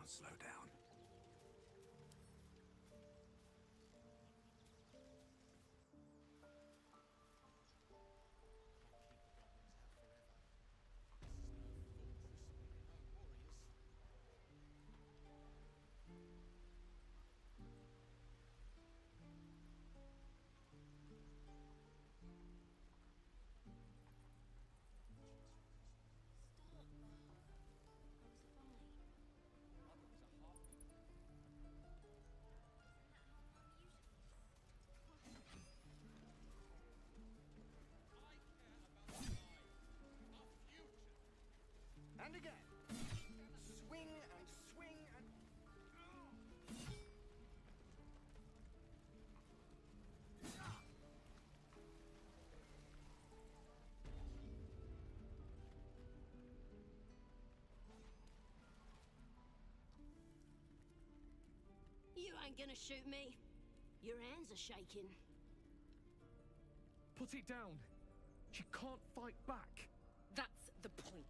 can't slow down. And again. Swing and swing and... You ain't gonna shoot me. Your hands are shaking. Put it down. She can't fight back. That's the point.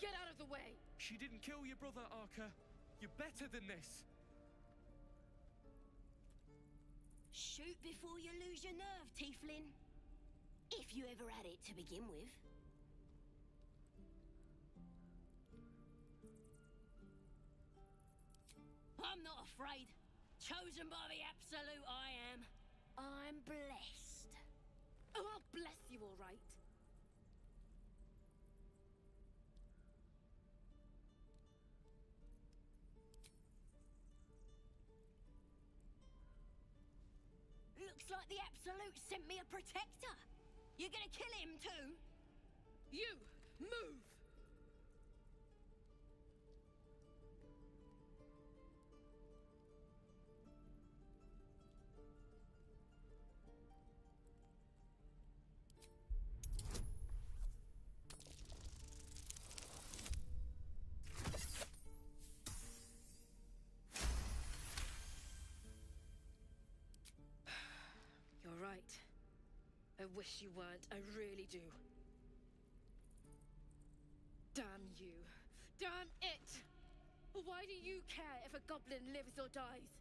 Get out of the way! She didn't kill your brother, Arka. You're better than this. Shoot before you lose your nerve, Tieflin. If you ever had it to begin with. I'm not afraid. Chosen by the Absolute, I am. I'm blessed. Oh, I'll bless you, all right. Looks like the Absolute sent me a protector. You're gonna kill him too? You, move! You're right. I wish you weren't. I really do. Damn you. Damn it! Why do you care if a goblin lives or dies?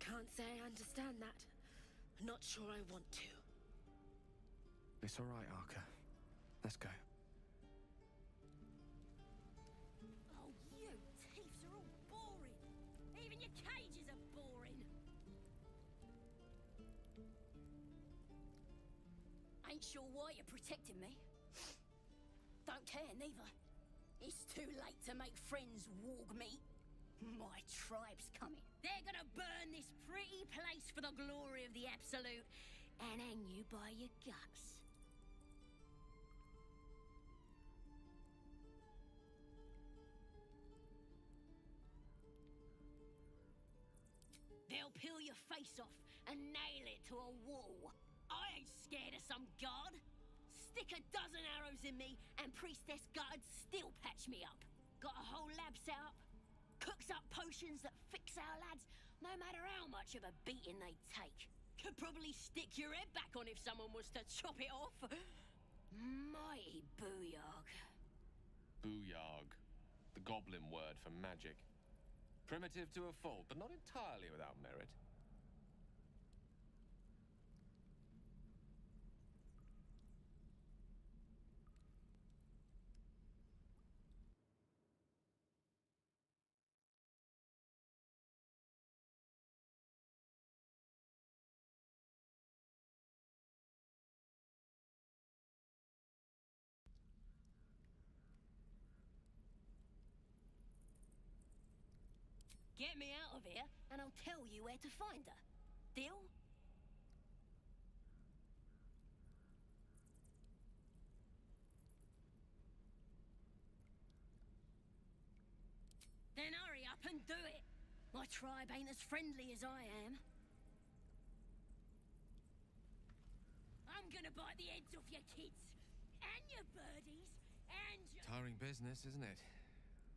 Can't say I understand that. Not sure I want to. It's all right, Arka. Let's go. Oh, you thieves are all boring. Even your cages are boring. Ain't sure why you're protecting me. Don't care neither. It's too late to make friends, warg meat. My tribe's coming. They're gonna burn this pretty place for the glory of the Absolute and hang you by your guts. They'll peel your face off and nail it to a wall. I ain't scared of some god. Stick a dozen arrows in me and Priestess Gutt'd still patch me up. Got a whole lab set up. Cooks up potions that fix our lads, no matter how much of a beating they take. Could probably stick your head back on if someone was to chop it off. Mighty booyarg. Booyarg. The goblin word for magic. Primitive to a fault, but not entirely without merit. Get me out of here, and I'll tell you where to find her. Deal? Then hurry up and do it. My tribe ain't as friendly as I am. gonna bite the heads off your kids, and your birdies, and your... Tiring business, isn't it?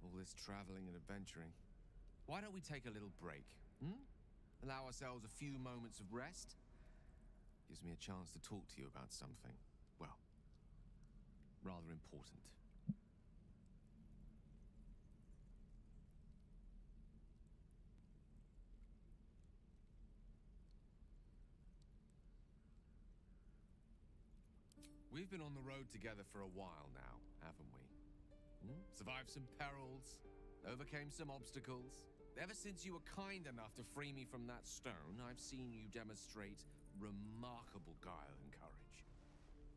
All this traveling and adventuring. Why don't we take a little break, Allow ourselves a few moments of rest? Gives me a chance to talk to you about something, well, rather important. We've been on the road together for a while now, haven't we? Survived some perils, overcame some obstacles. Ever since you were kind enough to free me from that stone, I've seen you demonstrate remarkable guile and courage.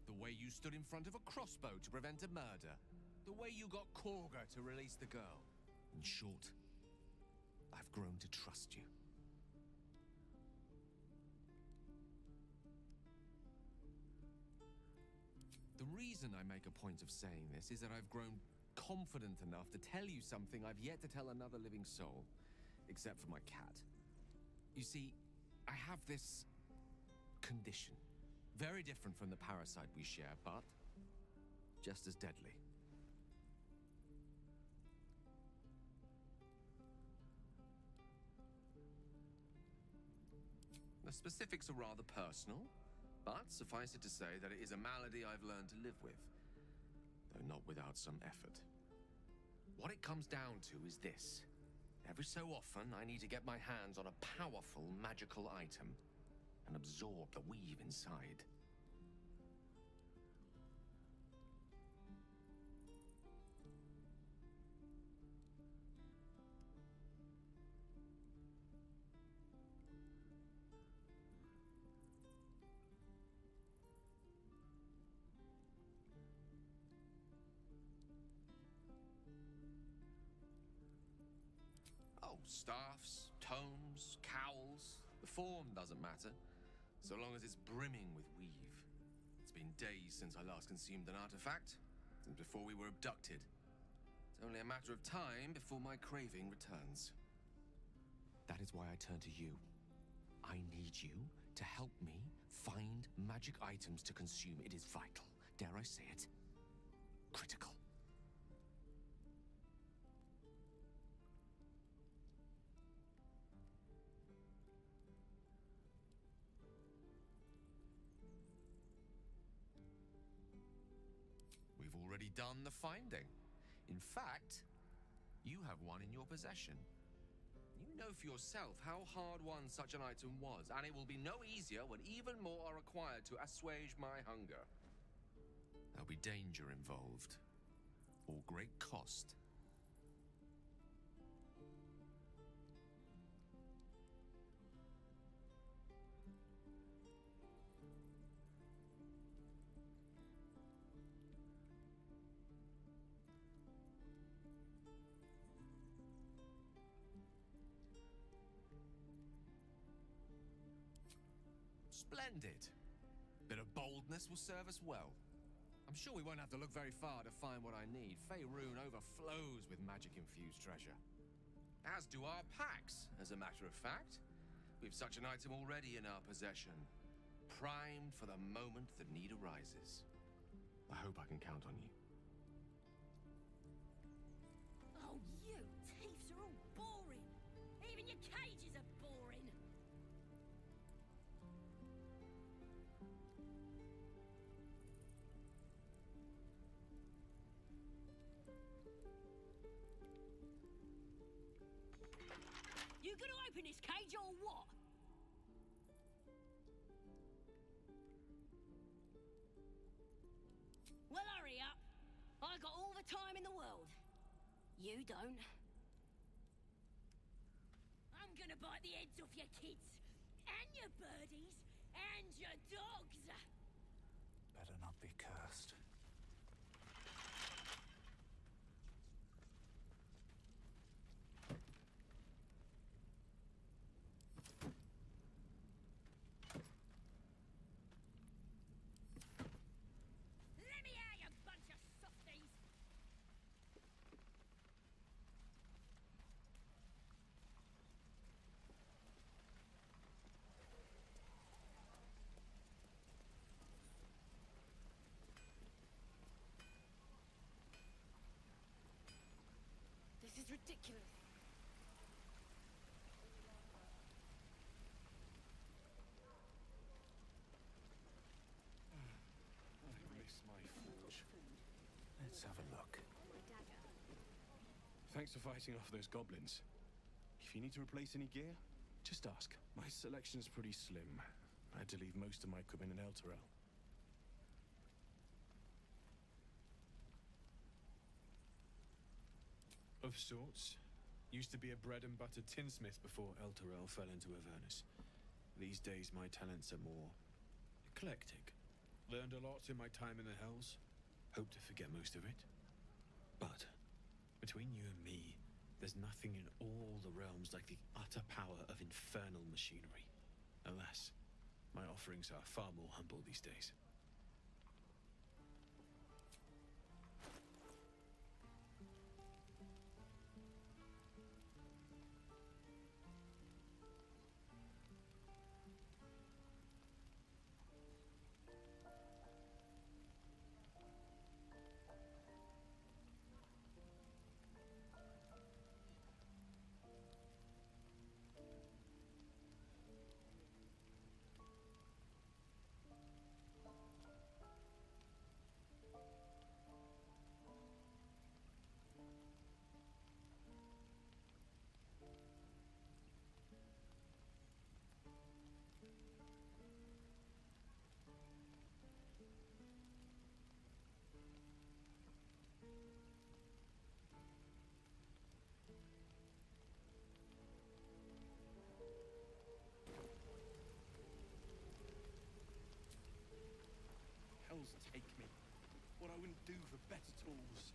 The way you stood in front of a crossbow to prevent a murder. The way you got Korga to release the girl. In short, I've grown to trust you. The reason I make a point of saying this is that I've grown confident enough to tell you something I've yet to tell another living soul, except for my cat. You see, I have this condition. Very different from the parasite we share, but just as deadly. The specifics are rather personal, but suffice it to say that it is a malady I've learned to live with, though not without some effort. What it comes down to is this. Every so often, I need to get my hands on a powerful magical item and absorb the weave inside. Staffs, tomes, cowls, the form doesn't matter, so long as it's brimming with weave. It's been days since I last consumed an artifact, since before we were abducted. It's only a matter of time before my craving returns. That is why I turn to you. I need you to help me find magic items to consume. It is vital, dare I say it, critical. Already done the finding. In fact, you have one in your possession. You know for yourself how hard won such an item was, and it will be no easier when even more are required to assuage my hunger. There'll be danger involved, or great cost. Splendid. Bit of boldness will serve us well. I'm sure we won't have to look very far to find what I need. Faerun overflows with magic-infused treasure. As do our packs, as a matter of fact. We've such an item already in our possession. Primed for the moment the need arises. I hope I can count on you. Oh, you thieves are all boring. Even your cages are boring. You gonna open this cage or what? Well, hurry up. I got all the time in the world. You don't. I'm gonna bite the heads off your kids, and your birdies, and your dogs. Better not be cursed. Let me out, you bunch of softies! ridiculous. I miss my forge. Let's have a look. My dagger. Thanks for fighting off those goblins. If you need to replace any gear, just ask. My selection's pretty slim. I had to leave most of my equipment in Elturel. Of sorts. Used to be a bread and butter tinsmith before Elturel fell into Avernus. These days my talents are more eclectic. Learned a lot in my time in the Hells. Hope to forget most of it. But between you and me, there's nothing in all the realms like the utter power of infernal machinery. Alas, my offerings are far more humble these days. Hells take me. What I wouldn't do for better tools.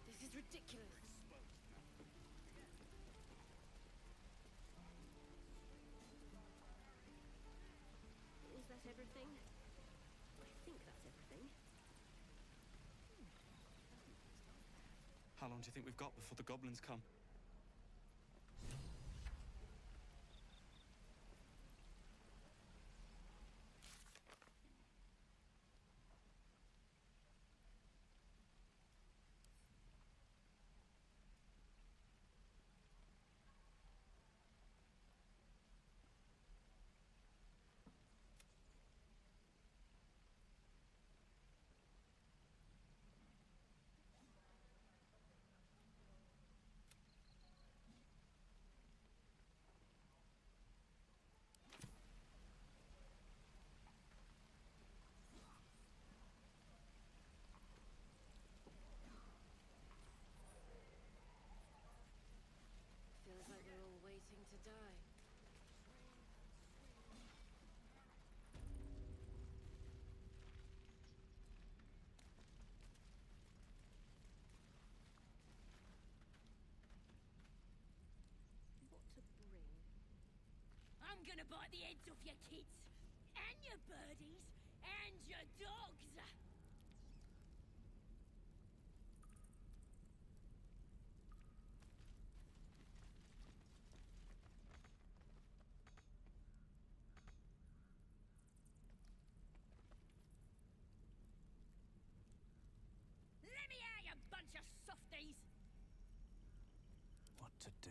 This is ridiculous. Is that everything? I think that's everything. How long do you think we've got before the goblins come? Feels like we're all waiting to die. What to bring? I'm gonna bite the heads off your kids, and your birdies, and your dogs! Let me out, you bunch of softies! What to do?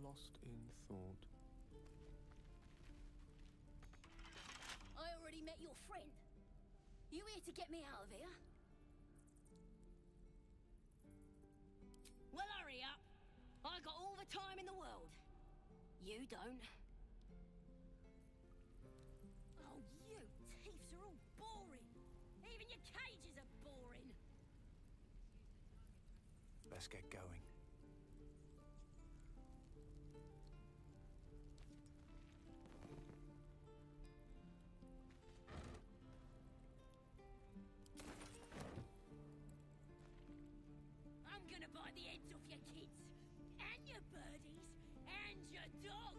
lost in thought. I already met your friend. You here to get me out of here? Well, hurry up. I got all the time in the world. You don't. Oh, you thieves are all boring. Even your cages are boring. Let's get going. I'm gonna buy the heads off your kids, and your birdies, and your dogs.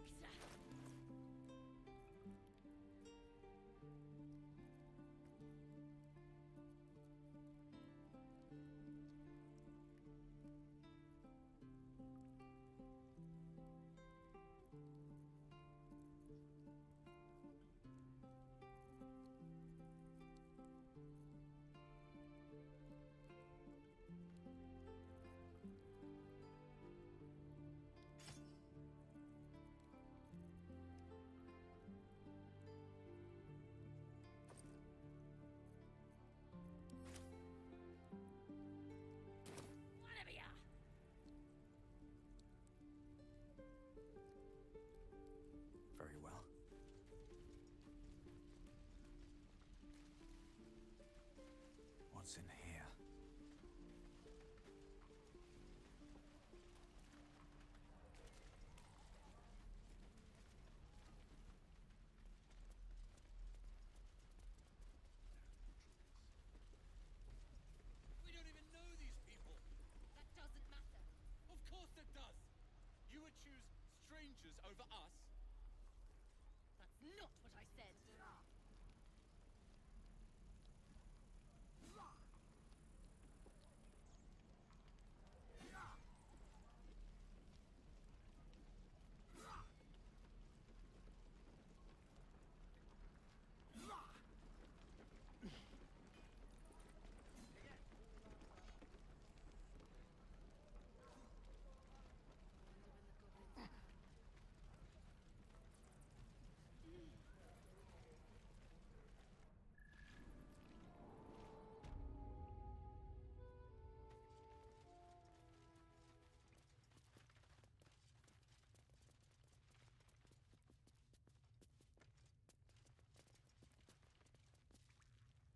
Whatever ya. Very well. What's in here? We don't even know these people. That doesn't matter. Of course it does. You would choose strangers over us. That's not what I said.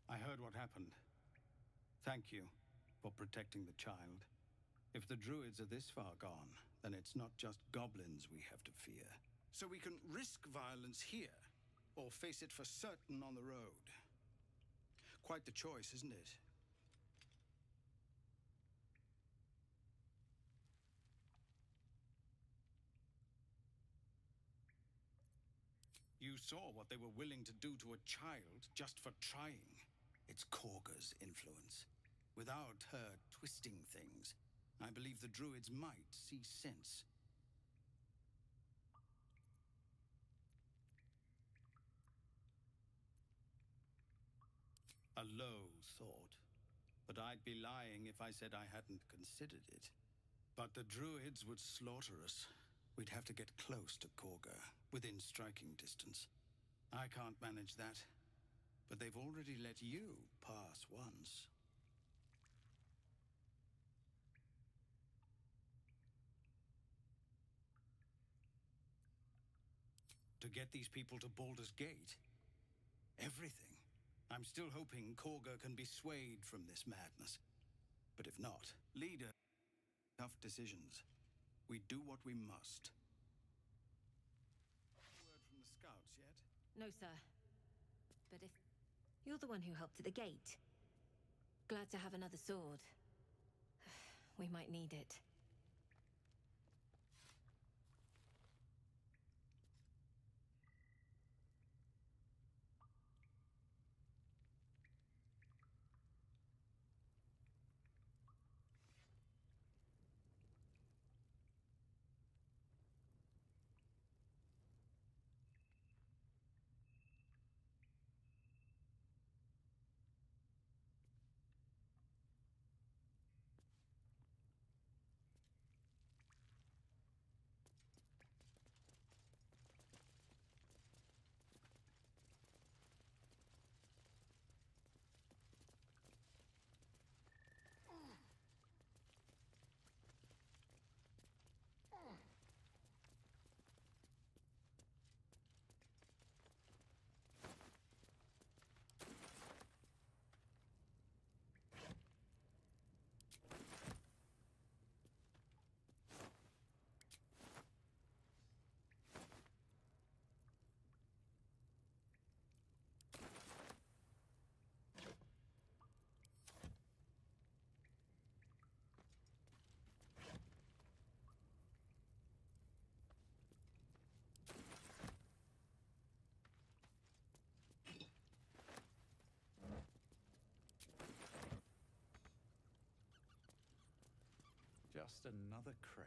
I heard what happened. Thank you for protecting the child. If the druids are this far gone, then it's not just goblins we have to fear. So we can risk violence here, or face it for certain on the road. Quite the choice, isn't it? You saw what they were willing to do to a child just for trying. It's Korga's influence. Without her twisting things, I believe the druids might see sense. A low thought, but I'd be lying if I said I hadn't considered it. But the druids would slaughter us. We'd have to get close to Korga, within striking distance. I can't manage that, but they've already let you pass once. To get these people to Baldur's Gate? Everything. I'm still hoping Korga can be swayed from this madness. But if not, leader, tough decisions. We do what we must. Word from the scouts yet? No, sir. But if you're the one who helped at the gate, glad to have another sword. We might need it. Just another crate.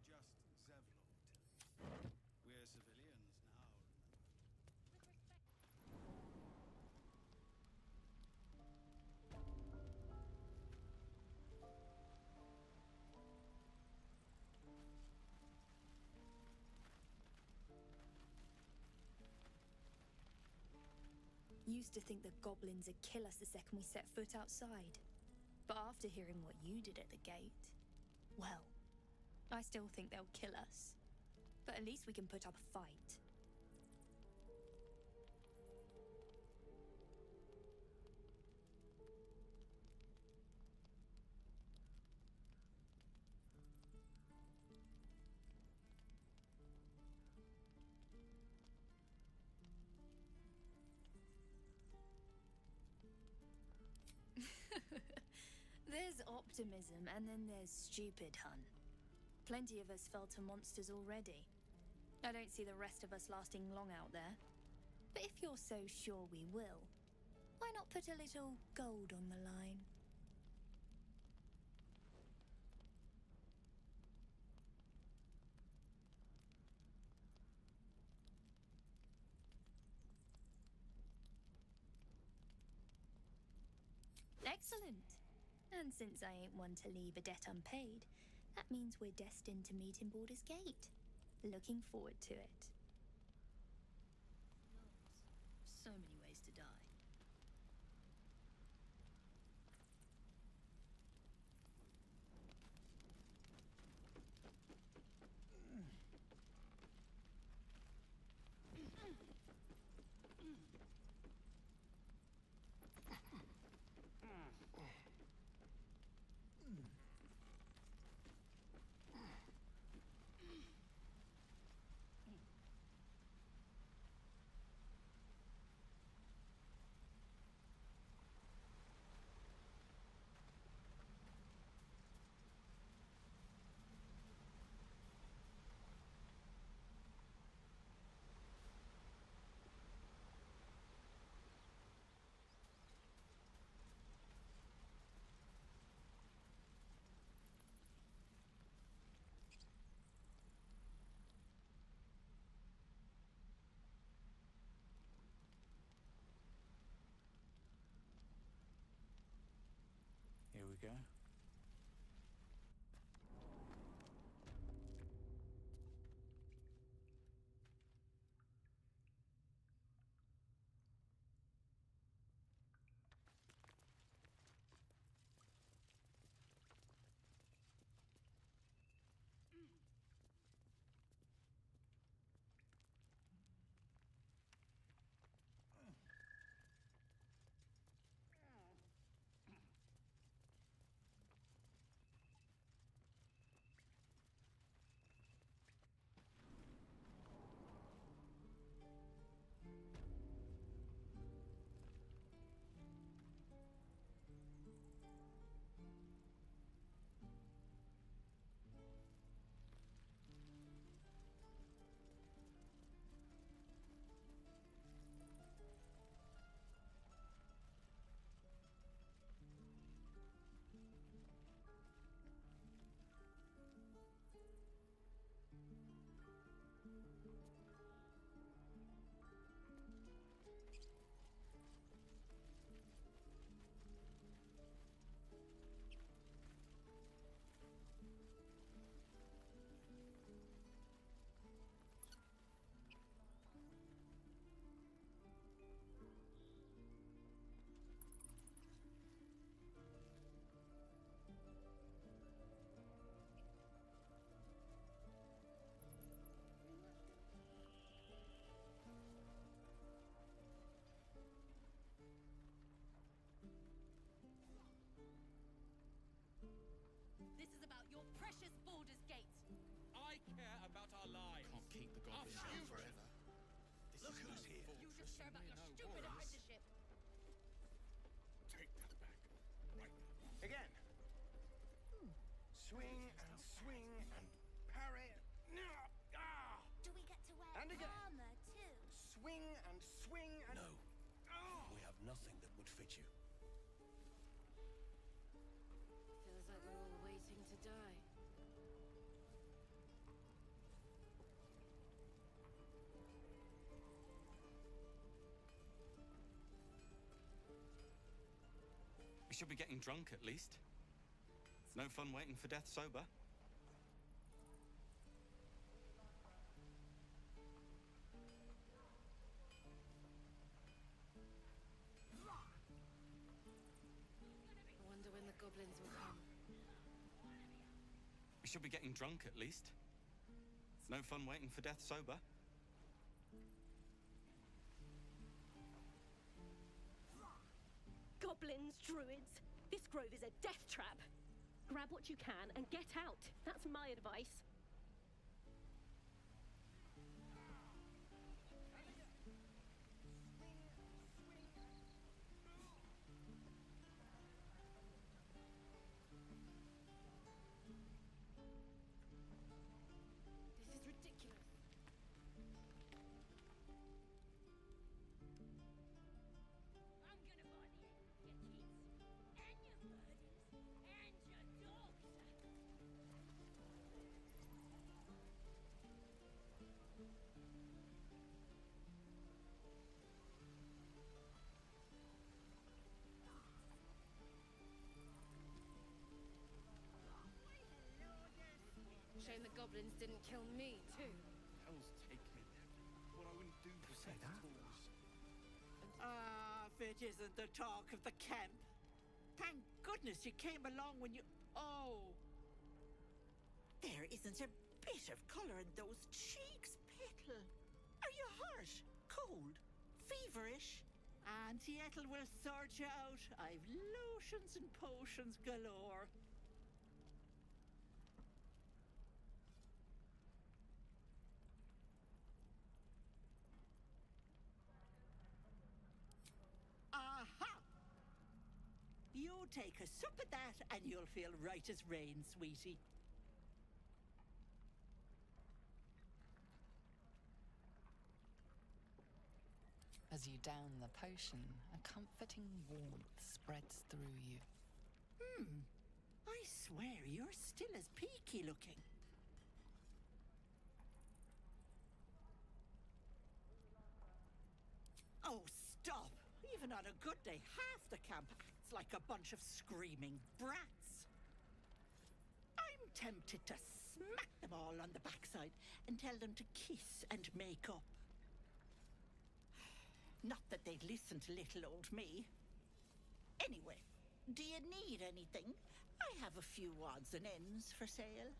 Just Zevlord. We're civilians now, remember? Used to think the goblins would kill us the second we set foot outside. But after hearing what you did at the gate, well, I still think they'll kill us. But at least we can put up a fight. There's optimism, and then there's stupid, hun. Plenty of us fell to monsters already. I don't see the rest of us lasting long out there. But if you're so sure we will, why not put a little gold on the line? Excellent. And since I ain't one to leave a debt unpaid, that means we're destined to meet in Baldur's Gate. Looking forward to it. So many ways to die. Here we go. This is about your precious Baldur's Gate. I care about our lives. Can't keep the goblins Our down future. forever. Look who's here. You just care about your stupid apprenticeship. Take that back. Right now. Again. Swing and swing and parry. No. Ah! Do we get to wear And again. armor too? Swing and swing and. No. nothing that would fit you. Feels like we're all waiting to die. We should be getting drunk at least. It's no fun waiting for death sober. I wonder when the goblins will come. We should be getting drunk at least. It's no fun waiting for death sober. Goblins, druids. This grove is a death trap. Grab what you can and get out. That's my advice. This is ridiculous. I'm gonna buy the end, your kids, and your birdies, and your dogs. Shame the goblins didn't kill me, too. Hell's take me. What I wouldn't do for say that. Ah, if it isn't the talk of the camp. Thank goodness you came along when you... Oh! There isn't a bit of colour in those cheeks, Petal. Are you hurt? Cold? Feverish? Auntie Ethel will sort you out. I've lotions and potions galore. Aha! You take a sup at that and you'll feel right as rain, sweetie. As you down the potion, a comforting warmth spreads through you. I swear you're still as peaky looking. Oh, stop! Even on a good day, half the camp acts like a bunch of screaming brats. I'm tempted to smack them all on the backside and tell them to kiss and make up. Not that they'd listen to little old me. Anyway, do you need anything? I have a few odds and ends for sale.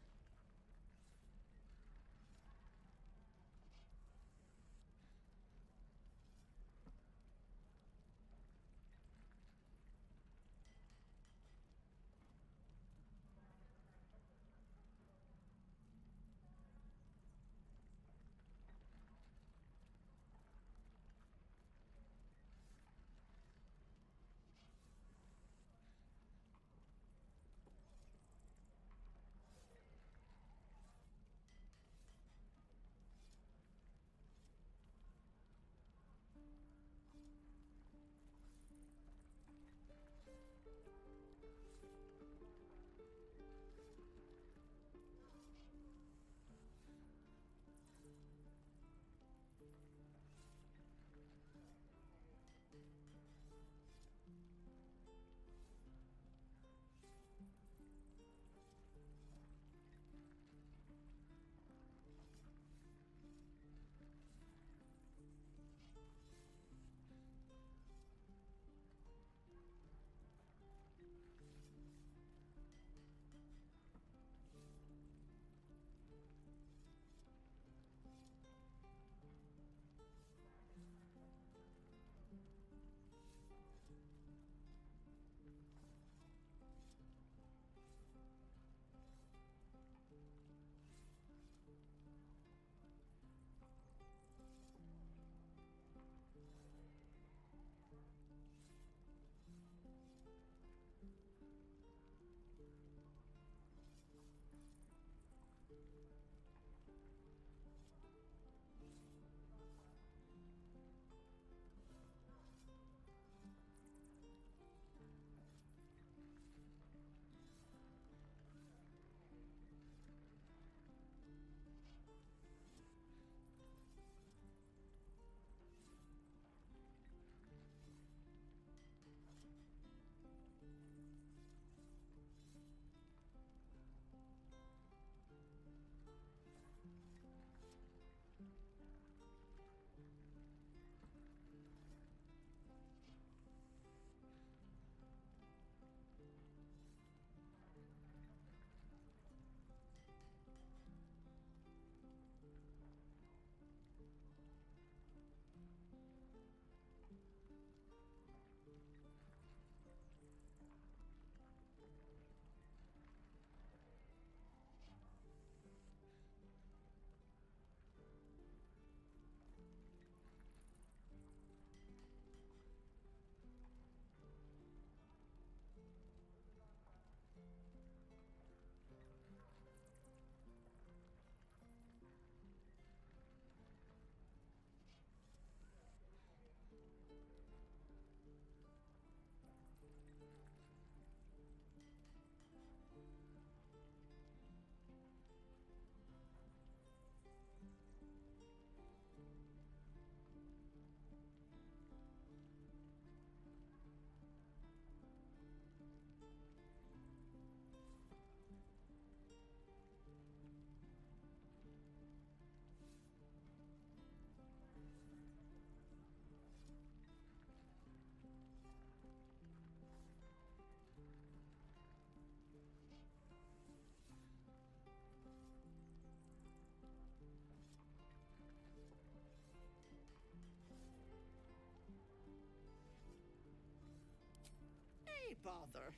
bother?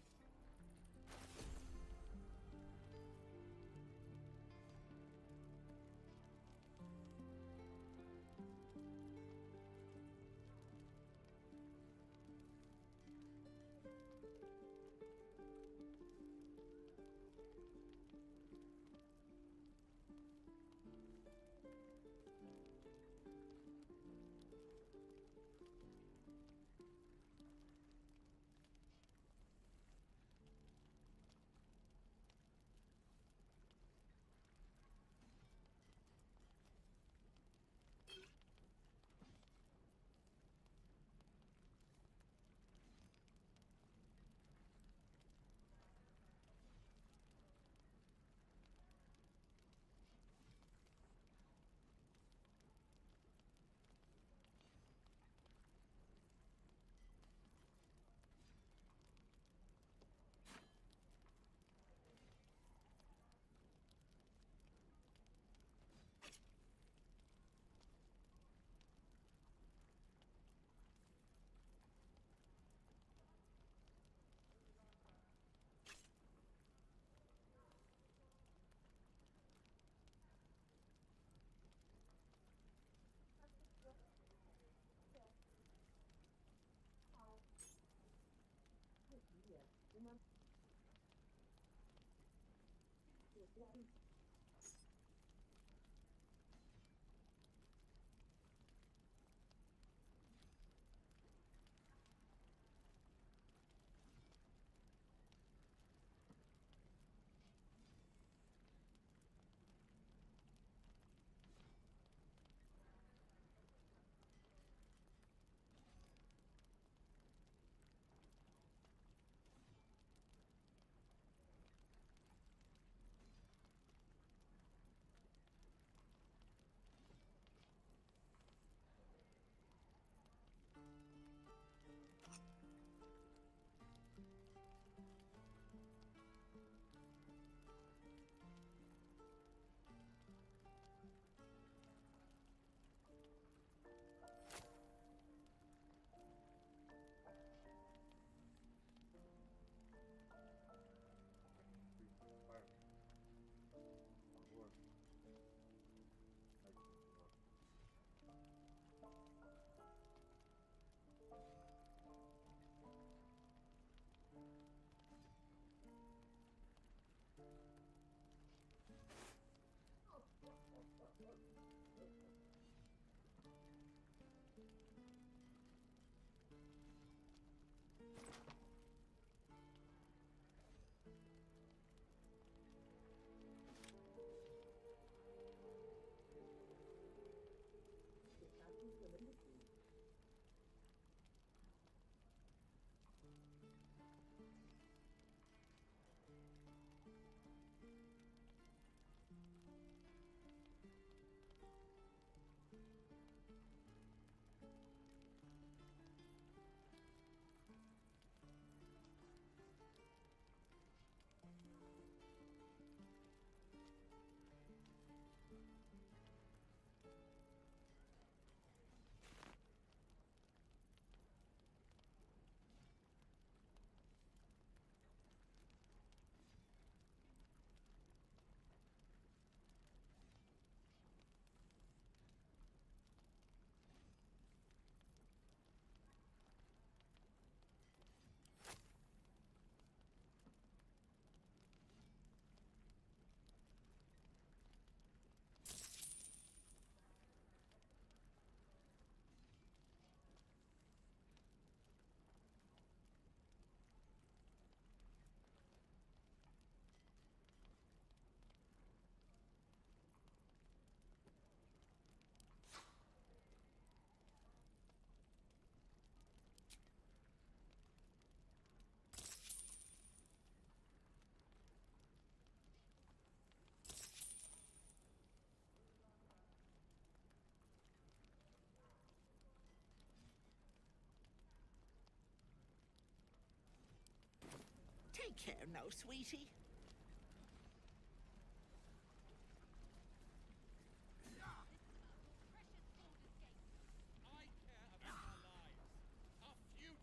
Take care now, sweetie. I care about our lives, our futures.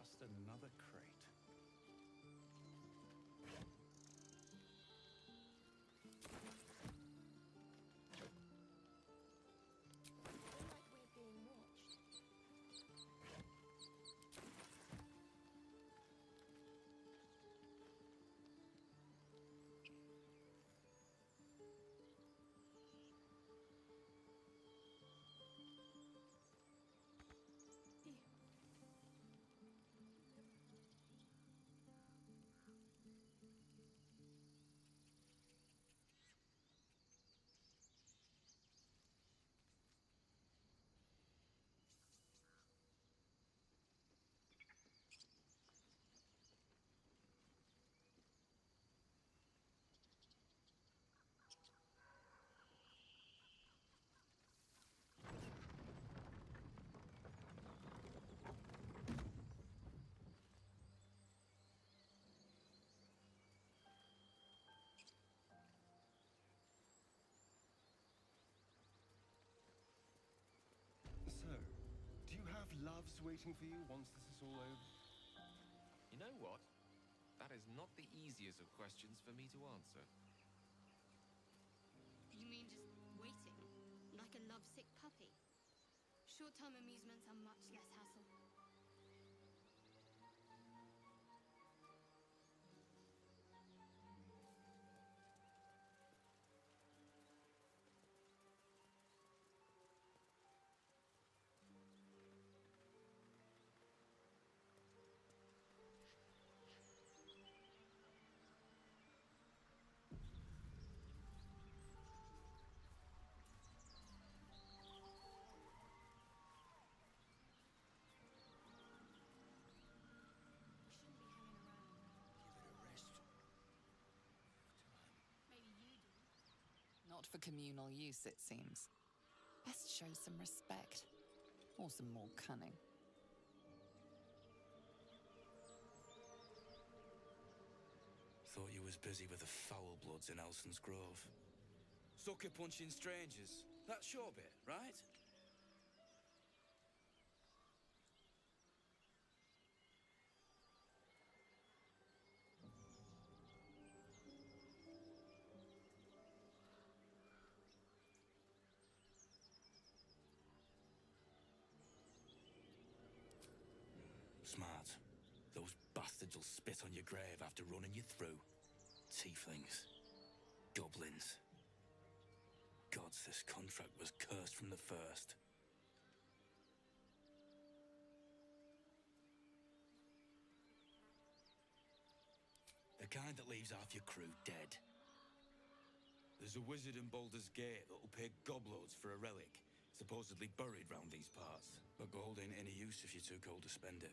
Just another crate. So, do you have loves waiting for you once this is all over? You know what? That is not the easiest of questions for me to answer. You mean just waiting? Like a lovesick puppy? Short-term amusements are much less hassle. Not for communal use, it seems. Best show some respect. Or some more cunning. Thought you was busy with the foul bloods in Elson's Grove. Sucker punching strangers. That's your bit, right? Smart. Those bastards will spit on your grave after running you through. Tieflings. Goblins. Gods, this contract was cursed from the first. The kind that leaves half your crew dead. There's a wizard in Baldurs Gate that'll pay gobloads for a relic, supposedly buried round these parts. But gold ain't any use if you're too cold to spend it.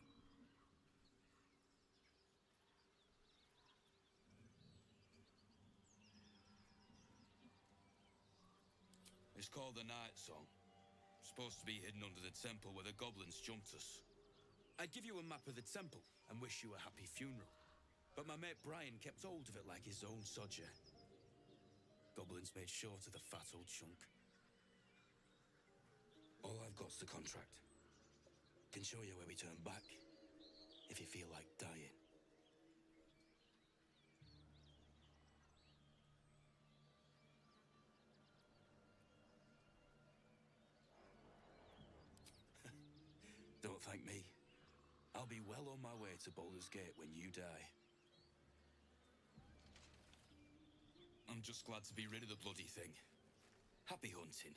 It's called the Night Song. Supposed to be hidden under the temple where the goblins jumped us. I'd give you a map of the temple and wish you a happy funeral. But my mate Brian kept hold of it like his own sodger. Goblins made short of the fat old chunk. All I've got's the contract. Can show you where we turn back, if you feel like dying. Don't thank me. I'll be well on my way to Baldur's Gate when you die. I'm just glad to be rid of the bloody thing. Happy hunting.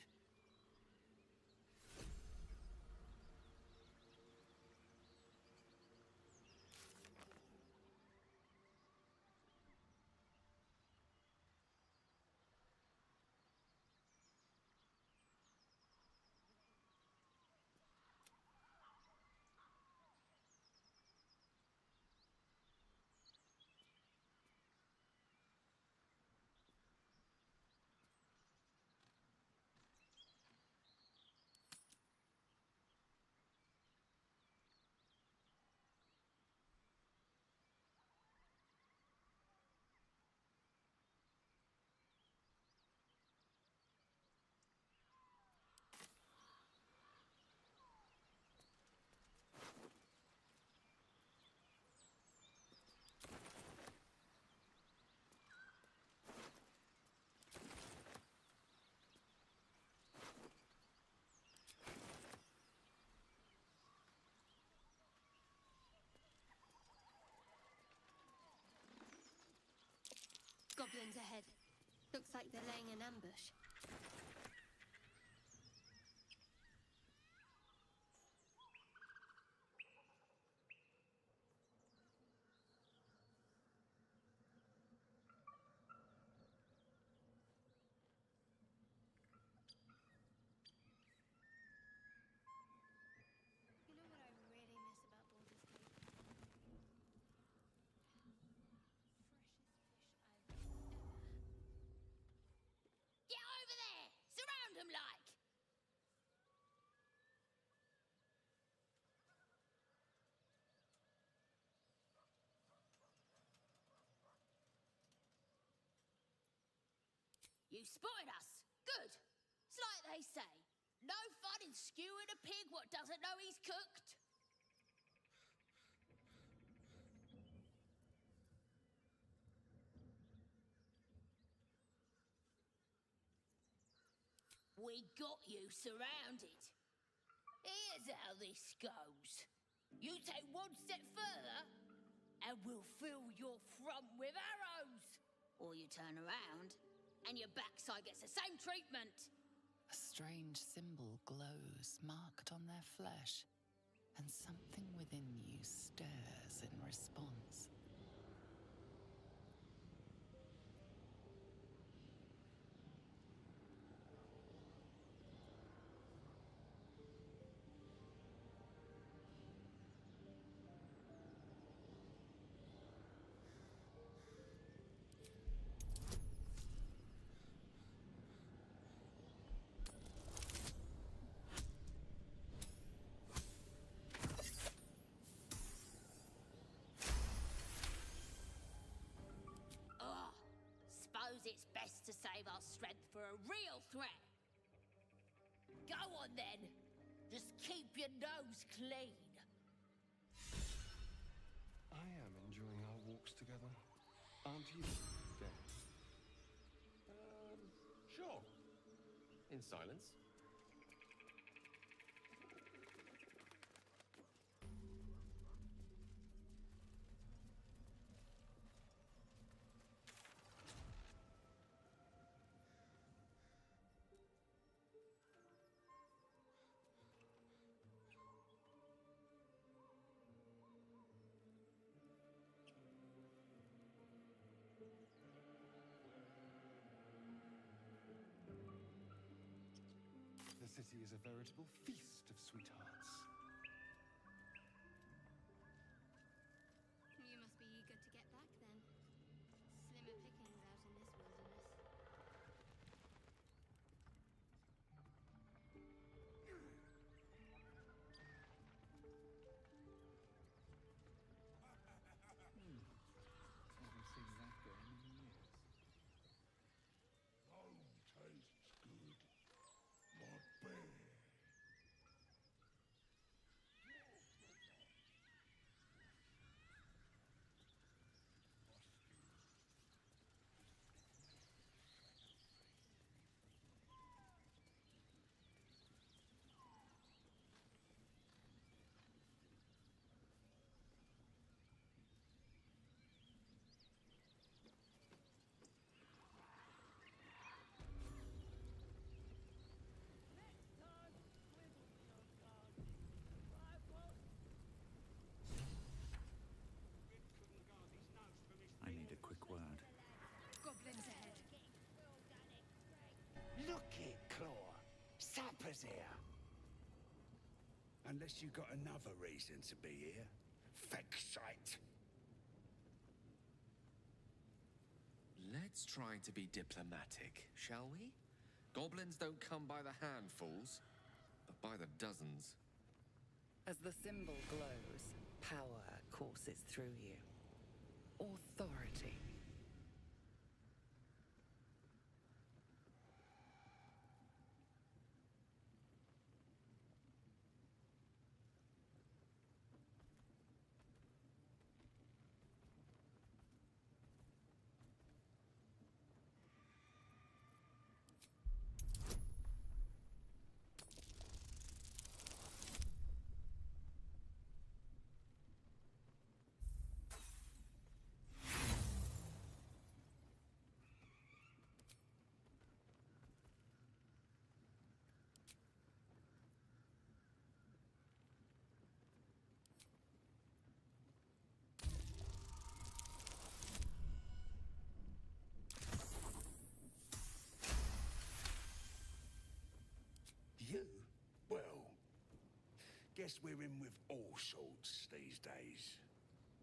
Goblins ahead. Looks like they're laying an ambush. You know what I really miss about Baldur's Gate? Get over there! Surround them like! You spotted us! Good! It's like they say. No fun in skewing a pig what doesn't know he's cooked. We got you surrounded. Here's how this goes. You take one step further, and we'll fill your front with arrows. Or you turn around, and your backside gets the same treatment. A strange symbol glows, marked on their flesh, and something within you stirs in response. Suppose it's best to save our strength for a real threat. Go on then. Just keep your nose clean. I am enjoying our walks together. Aren't you, Dad? Sure. In silence. The city is a veritable feast of sweethearts. You must be eager to get back then. Slimmer pickings out in this wilderness. Haven't seen that going in years. Home tastes good. Not bad. I need a quick word. Goblins ahead. Look it, Claw. Sapper's here. Unless you got another reason to be here. Fexite. Let's try to be diplomatic, shall we? Goblins don't come by the handfuls, but by the dozens. As the symbol glows, power courses through you. Authority. guess we're in with all sorts these days.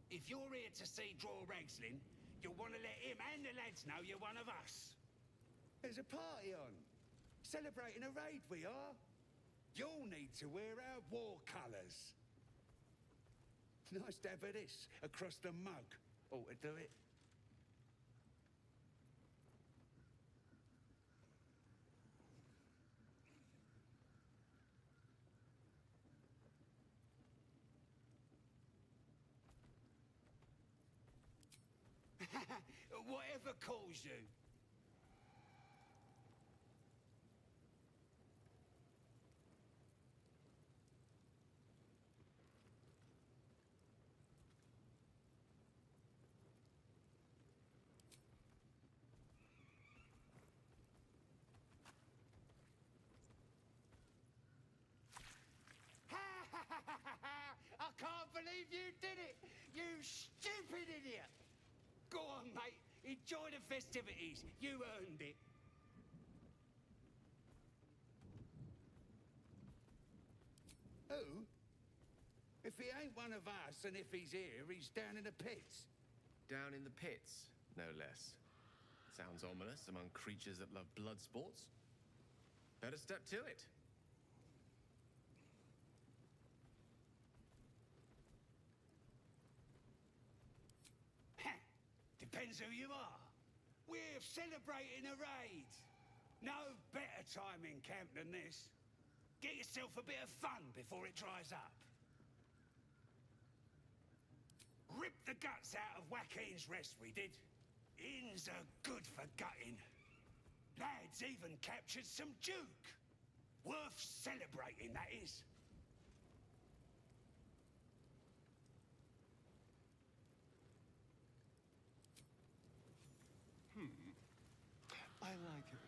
If you're here to see Draw Ragslin, you'll want to let him and the lads know you're one of us. There's a party on. Celebrating a raid, we are. You'll need to wear our war colours. Nice dab of this across the mug. Ought to do it. Whatever calls you. I can't believe you did it! You stupid idiot! Go on, mate. Enjoy the festivities. You earned it. Who? If he ain't one of us, and if he's here, he's down in the pits. Down in the pits, no less. Sounds ominous among creatures that love blood sports. Better step to it. Depends who you are. We're celebrating a raid. No better time in camp than this. Get yourself a bit of fun before it dries up. Rip the guts out of Joaquin's Rest, we did. Inns are good for gutting. Lads even captured some Duke. Worth celebrating, that is. I like it.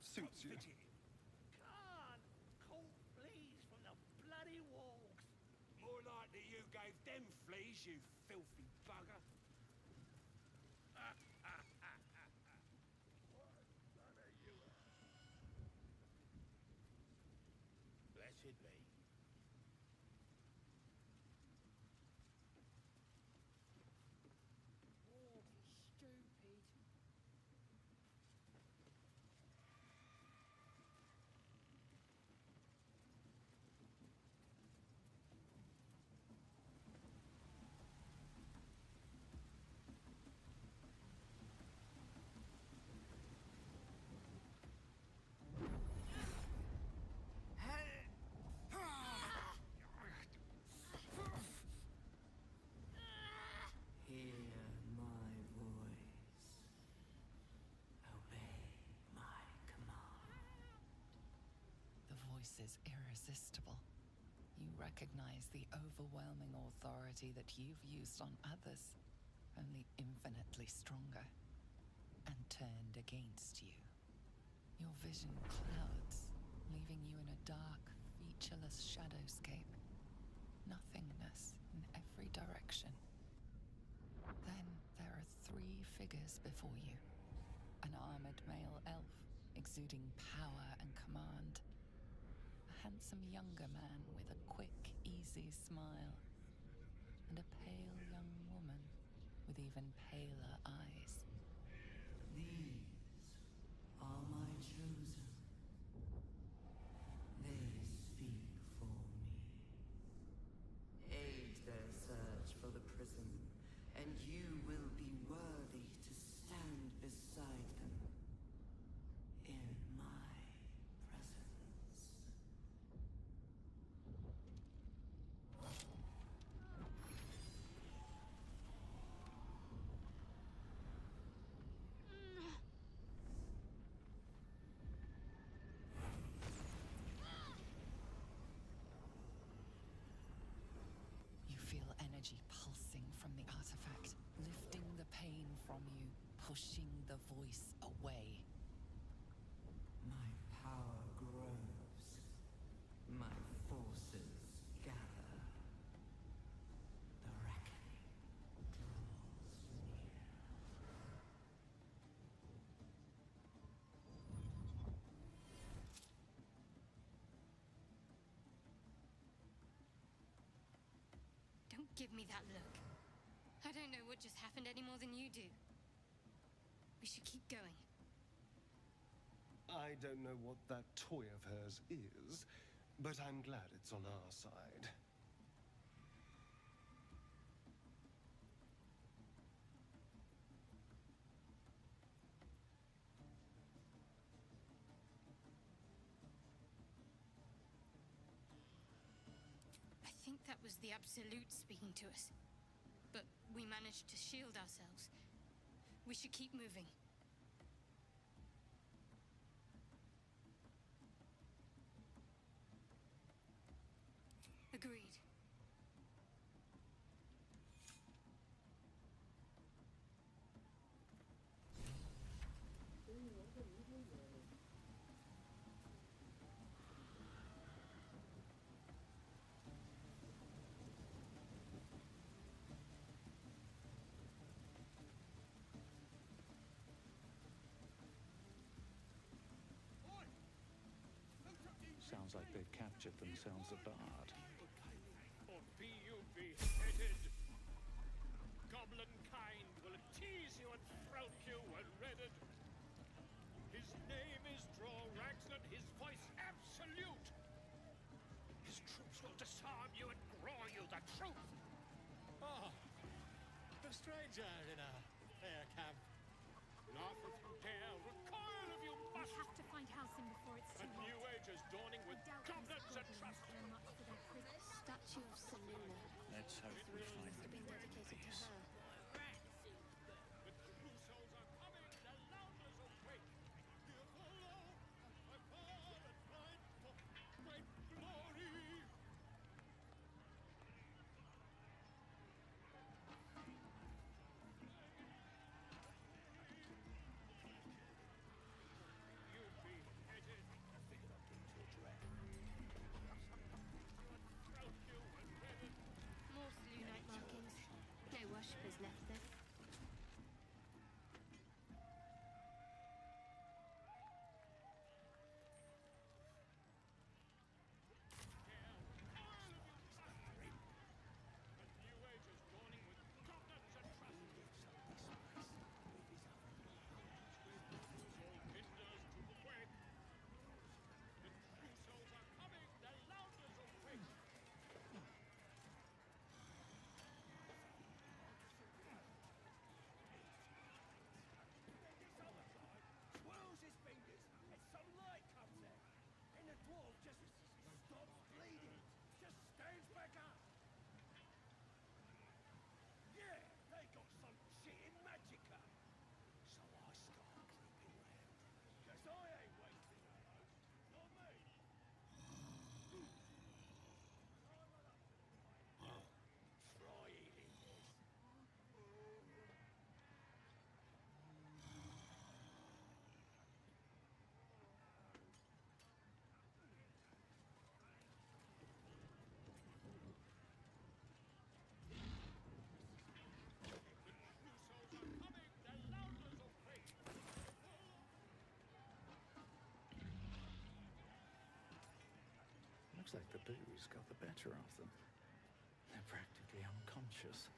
Suits you. Can't caught fleas from the bloody walls. More likely you gave them fleas, you filthy bugger. Blessed be. Oh, stupid. Hear my voice. Obey my command. The voice is irresistible. You recognize the overwhelming authority that you've used on others, only infinitely stronger, and turned against you. Your vision clouds, leaving you in a dark, featureless shadowscape. Nothingness in every direction. Then there are 3 figures before you. An armored male elf, exuding power and command. A handsome younger man with a quick, easy smile. And a pale young woman with even paler eyes. These are my chosen. They speak for me. Aid their search for the prison, and you will be worthy to stand beside them in my presence. Give me that look. I don't know what just happened any more than you do. We should keep going. I don't know what that toy of hers is, but I'm glad it's on our side. I think that was the Absolute speaking to us. But we managed to shield ourselves. We should keep moving. Agreed. Sounds like they've captured themselves a bard. Or be you beheaded. Goblin kind will tease you and throat you when redded. His name is Draw Ragslin, his voice absolute. His troops will disarm you and grow you the truth. Oh, a stranger in a fair camp. Not if you dare recoil if you must. We have to find Halcyon before it's A too late. new age is dawning with goblins and trust. Care much for their prison. Statue of Seluna. Let's hope we find Must have been them in one dedicated to piece. her. The true souls are coming, the louders awake. Here follow, I fall and fight for great glory. You beheaded. I figured I'd bring to a drag. Throat you and redded. More Selunite markings. No worshippers left there. Swirls his fingers, and some light comes out. And the dwarf just stops bleeding. Just stands back up. Yeah, they got some shit in magicka. So I start creeping round. 'Cause I ain't wasting a post. Not me. Try eating this. Looks like the booze got the better of them. They're practically unconscious.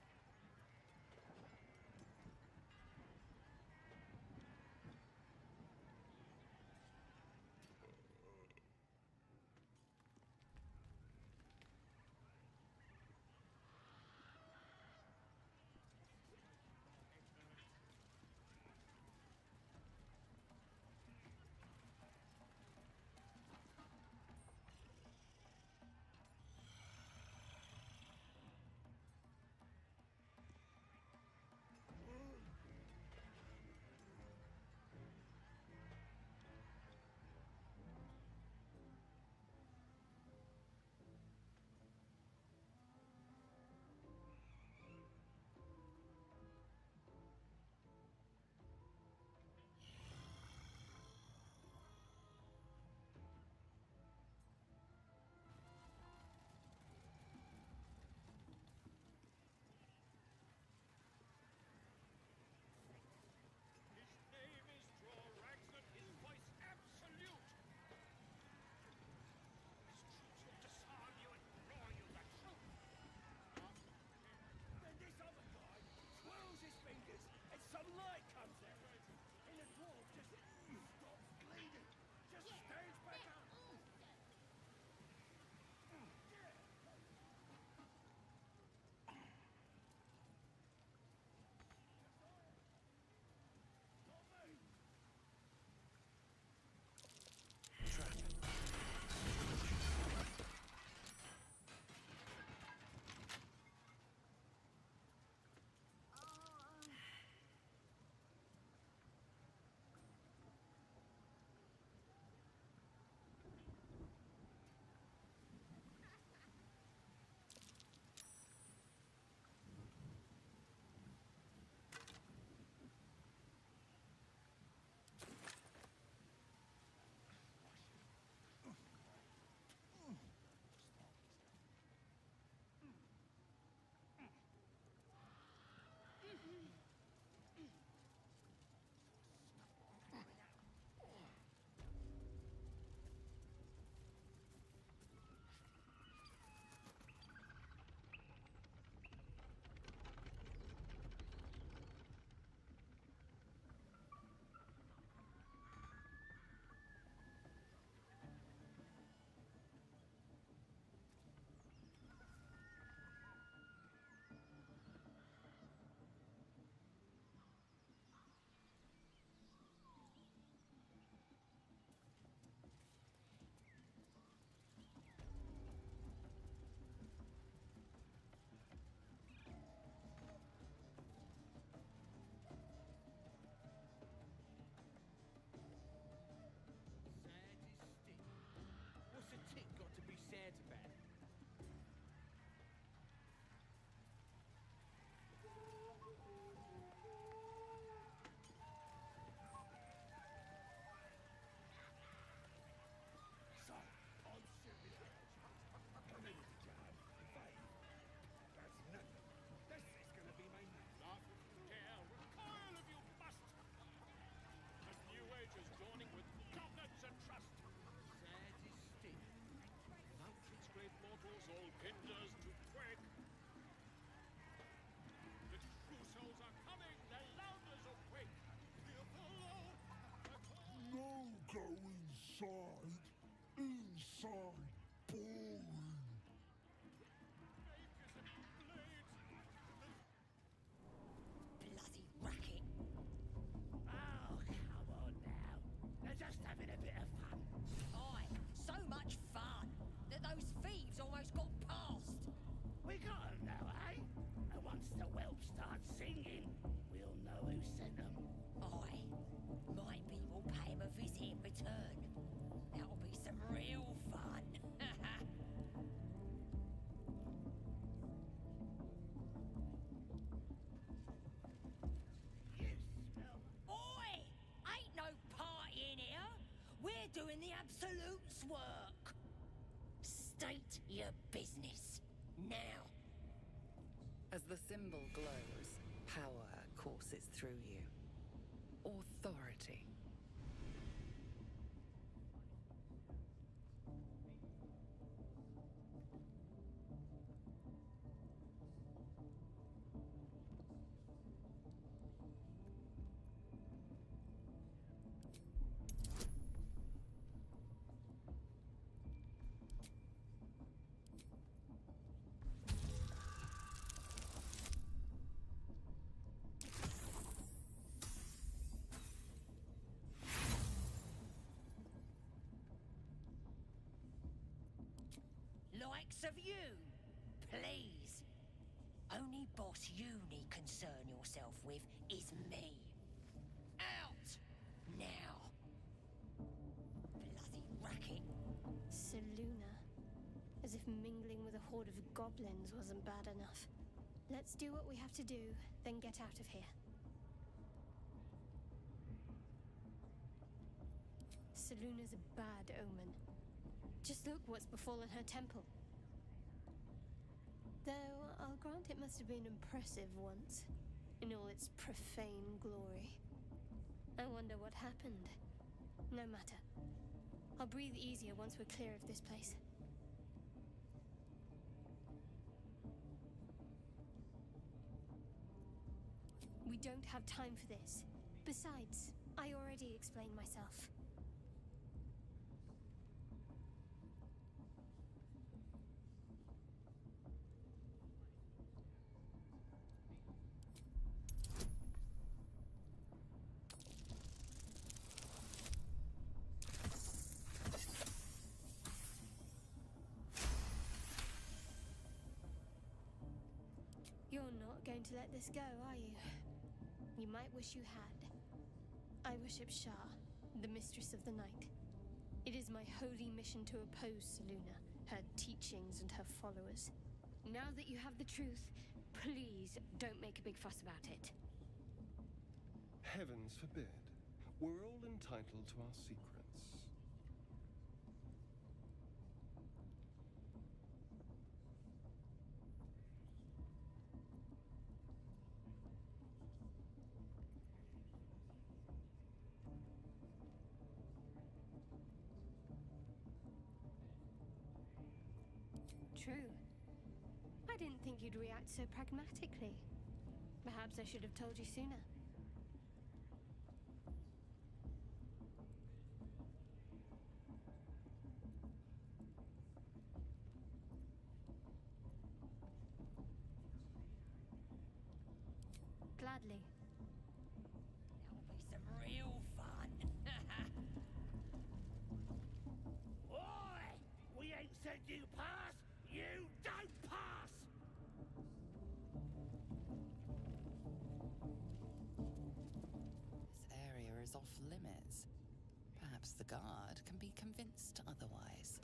Inside. Boring. Bloody racket. Oh, come on now. They're just having a bit of fun. Aye, so much fun that those thieves almost got past. We got 'em now, eh? And once the whelp starts singing, we'll know who sent 'em. Aye, might be we'll pay 'em a visit in return. That'll be some real fun. Oi! Ain't no party in here. We're doing the Absolute's work. State your business. Now. As the symbol glows, power courses through you. Authority. Likes of you, please. Only boss you need concern yourself with is me. Out! Now. Bloody racket. Seluna. As if mingling with a horde of goblins wasn't bad enough. Let's do what we have to do, then get out of here. Seluna's a bad omen. Just look what's befallen her temple. Though, I'll grant it must have been impressive once, in all its profane glory. I wonder what happened. No matter. I'll breathe easier once we're clear of this place. We don't have time for this. Besides, I already explained myself. You're not going to let this go, are you? You might wish you had. I worship Shah, the Mistress of the Night. It is my holy mission to oppose Seluna, her teachings and her followers. Now that you have the truth, please don't make a big fuss about it. Heavens forbid. We're all entitled to our secrets. True. I didn't think you'd react so pragmatically. Perhaps I should have told you sooner. Gladly. That'll be some real fun. Oi! We ain't said you pass! You don't pass! This area is off limits. Perhaps the guard can be convinced otherwise.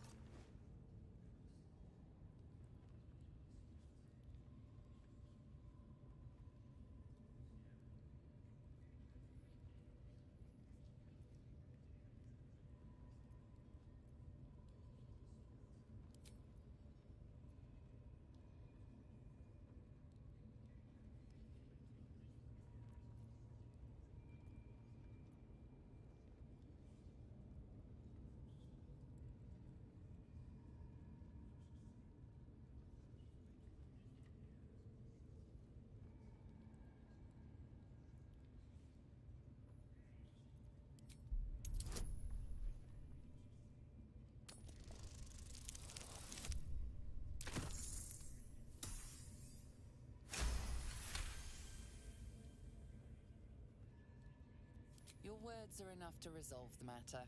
Your words are enough to resolve the matter.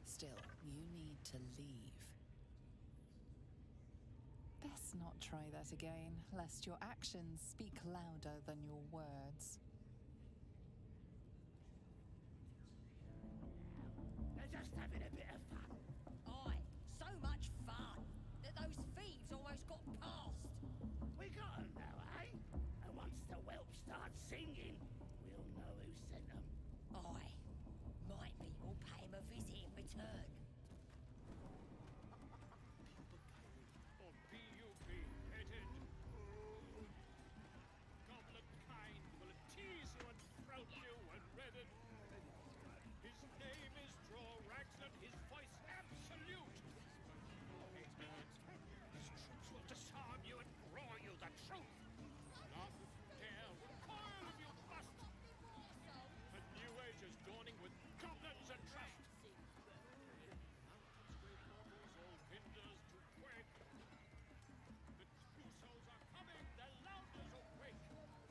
Still, you need to leave. Best not try that again, lest your actions speak louder than your words. They're just having a bit of fun. Aye, so much fun that those thieves almost got past. We got 'em now, eh? And once the whelp starts singing, we'll know who sent 'em. Aye, might be we'll pay him a visit in return. Or be you beheaded. Goblin kind will tease you and throat you when redded. His name is Draw Raglan, his voice absolute. His troops will disarm you and roar you the truth. Laugh if you dare, recoil if you must. A new age is dawning with goblins and trust. Mountains, great mortals, all hinders to quake. The true souls are coming, their louders awake.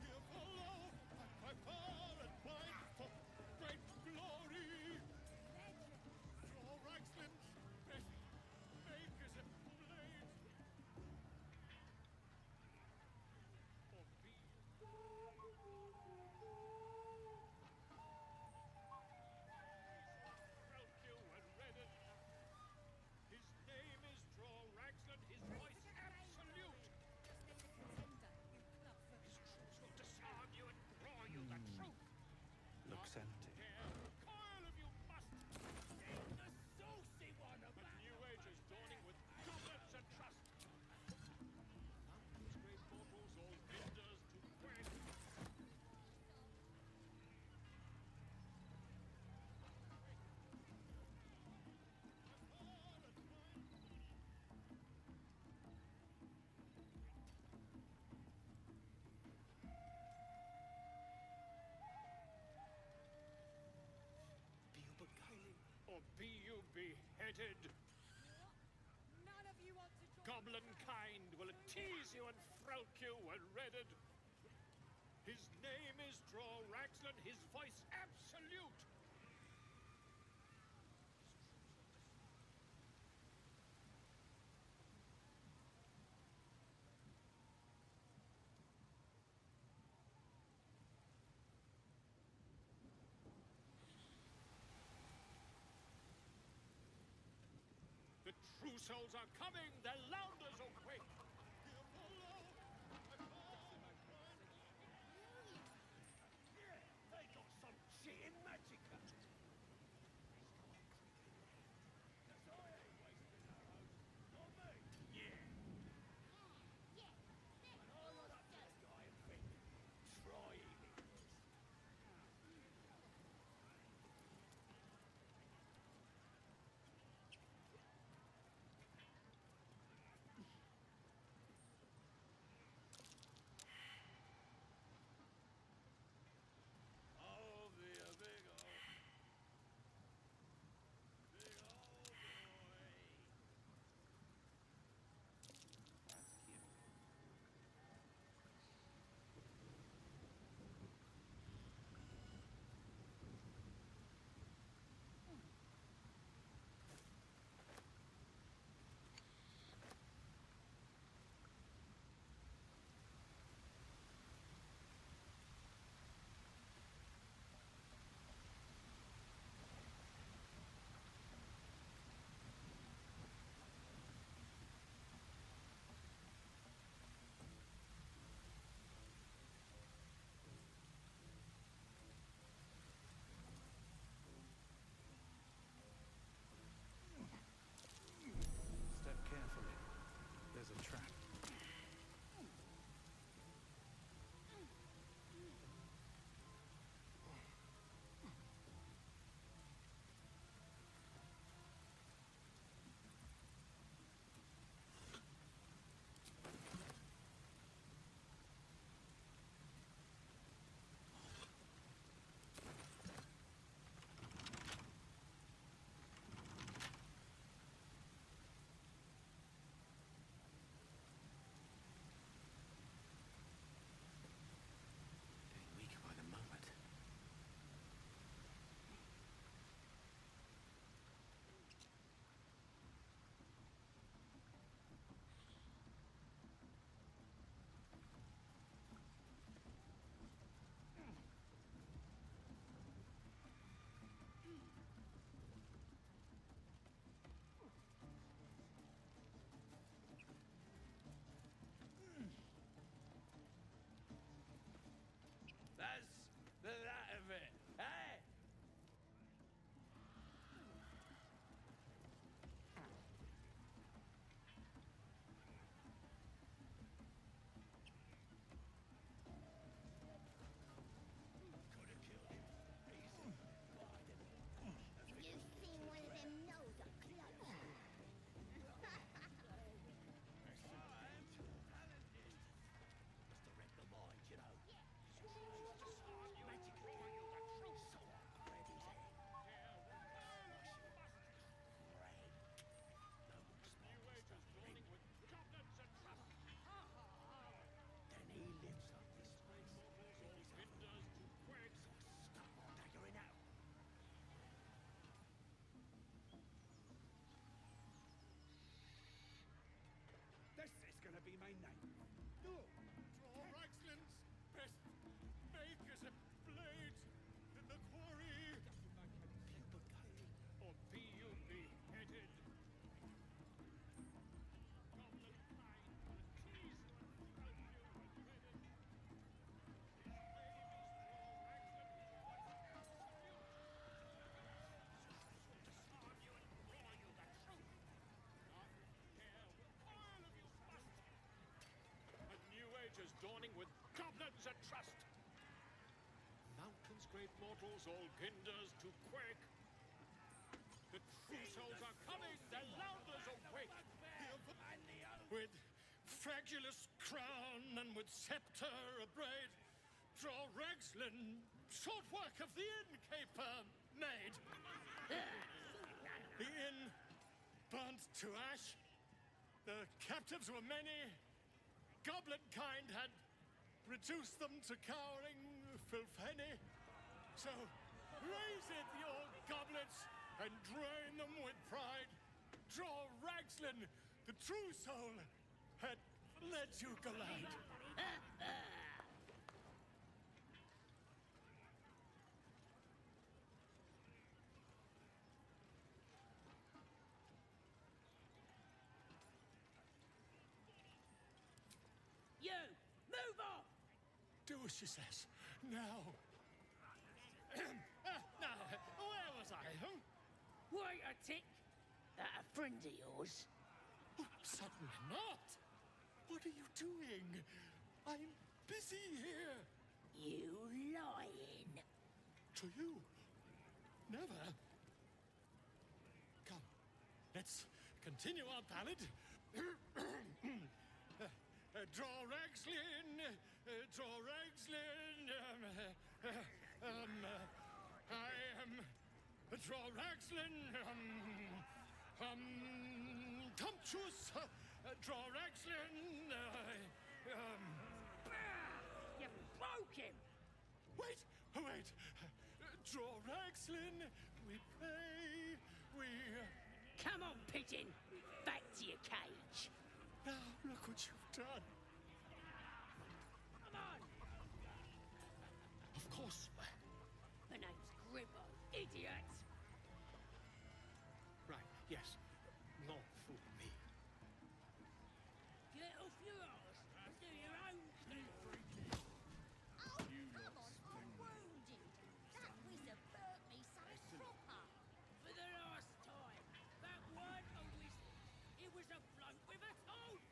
Here follow, by far and wide, for great glory. Draw Raglan, make as a blade. Or be Proud you and redded. His name is Draw Raglan, his voice absolute. His troops will disarm you and roar you the truth. Looks empty. Dare recoil if you must. Take the saucy one of a new age is dawning with goblins and trust. Mountains, great mortals, all hinders to quake. Or be you beheaded. None of you want to join. Goblin kind will tease you and throat you when redded. His name is Draw Raglan, his voice absolute. The true souls are coming, their louders awake. Here follow, Yeah, they got some cheating magic. be my name. No. Draw Ragzlin's best make as a blade in the quarry. Or be you beheaded. Goblin kind will tease you and throat you when redded. His name is Draw Ragzlin. Disarm you and draw you the truth. None here will coil of you must. A new age is dawning with goblins at trust. Mountains, great mortals, all ginders to quake. The true souls are coming, the Baldurs awake. With fragulous crown and with scepter abraid, draw Ragzlin, short work of the innkeeper made. The inn burnt to ash. The captives were many. Goblin kind had reduced them to cowering filthenny. So raise it, your goblets, and drain them with pride. Draw Ragzlin, the true soul, had led you glide. You! Move off! Do as she says. Now. Now, where was I? Wait a tick. That a friend of yours? Oh, certainly not. What are you doing? I'm busy here. You lying. To you? Never. Come, let's continue our ballad. Draw Ragzlin, draw Ragzlin. I am draw Ragzlin. Tumptuous. Draw Ragzlin. You broke him. Wait, wait. Draw Ragzlin. We pray. We. Come on, pigeon. Back to your cage. Now look what you've done. Come on. Of course. My name's Grimbo, idiot. Right, yes. Not fool me. Get off your arse and do your own thing. Oh, come on, I'm wounded. That wizard burnt me so proper. For the last time, that weren't a wizard. It was a bloke with a torch.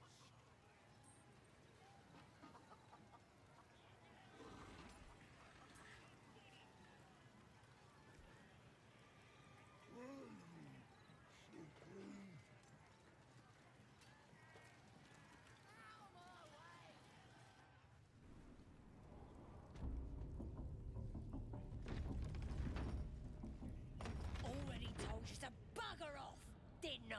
Already told you to bugger off, didn't I?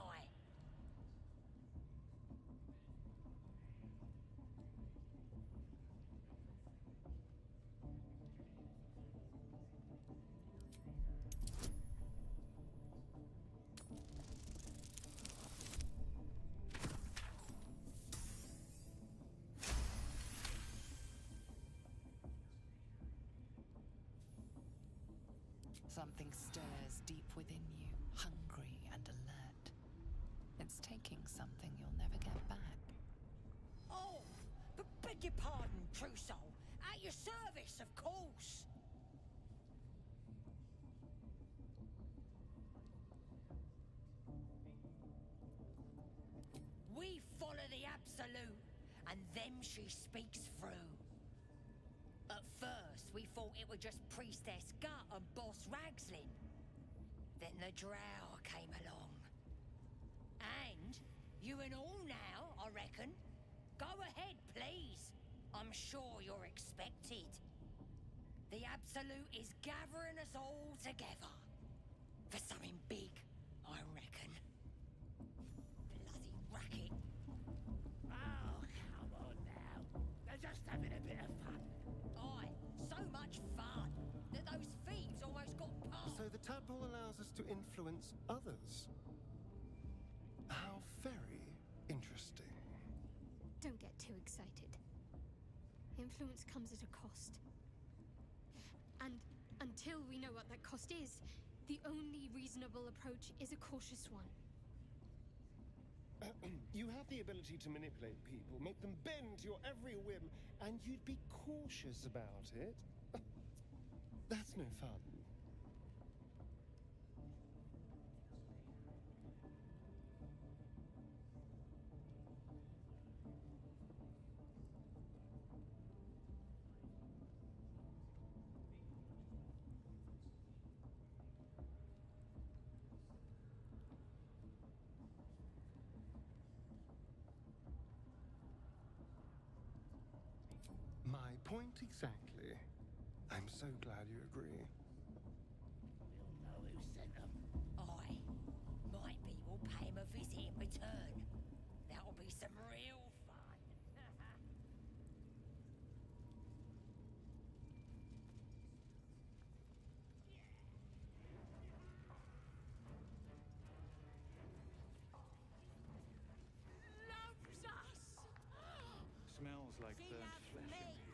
Something stirs deep within you, hungry and alert. It's taking something you'll never get back. Oh, but beg your pardon, true soul. At your service, of course. We follow the Absolute, and them she speaks through. At first, we thought it was just Priestess Gut and Boss Ragzlin. Then the drow came along. And you and all now, I reckon. Go ahead, please. I'm sure you're expected. The Absolute is gathering us all together. For something big, I reckon. Bloody racket. Oh, come on now. They're just having a bit of fun. Aye, so much fun that those thieves almost got past. So the tadpole allows us to influence others. How very interesting. Don't excited. Influence comes at a cost. And until we know what that cost is, the only reasonable approach is a cautious one. You have the ability to manipulate people, make them bend to your every whim, and you'd be cautious about it? That's no fun. My point exactly. I'm so glad you agree. We'll know who sent them. Aye. Maybe we'll pay him a visit in return. That'll be some real fun. Loves us! Smells like She burnt loves flesh me.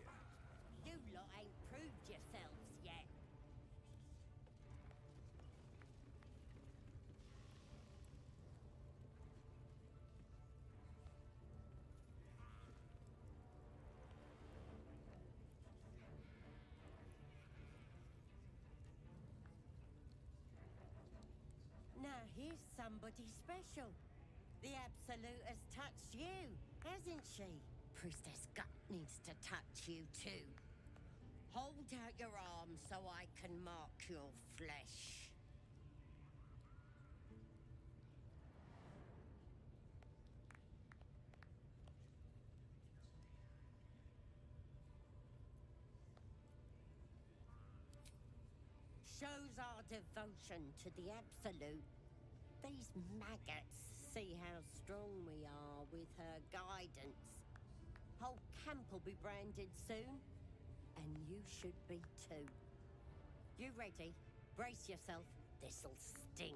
in here. You lot ain't proved yourselves yet. Now here's somebody special. The Absolute has touched you, hasn't she? Priestess Gut needs to touch you too. Hold out your arm so I can mark your flesh. Shows our devotion to the Absolute. These maggots see how strong we are with her guidance. Whole camp will be branded soon, and you should be too. You ready? Brace yourself. This'll sting.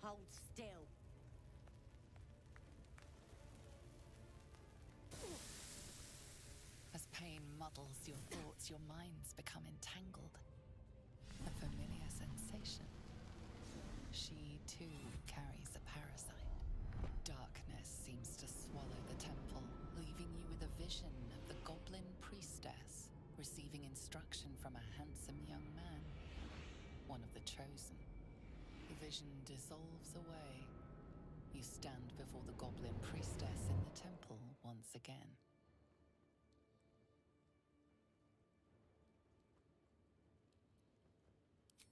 Hold still. As pain muddles your thoughts, your minds become entangled. A familiar sensation. She, too, carries a parasite. Darkness seems to swallow the temple, leaving you with a vision of the goblin priestess receiving instruction from a handsome young man, one of the chosen. The vision dissolves away. You stand before the goblin priestess in the temple once again.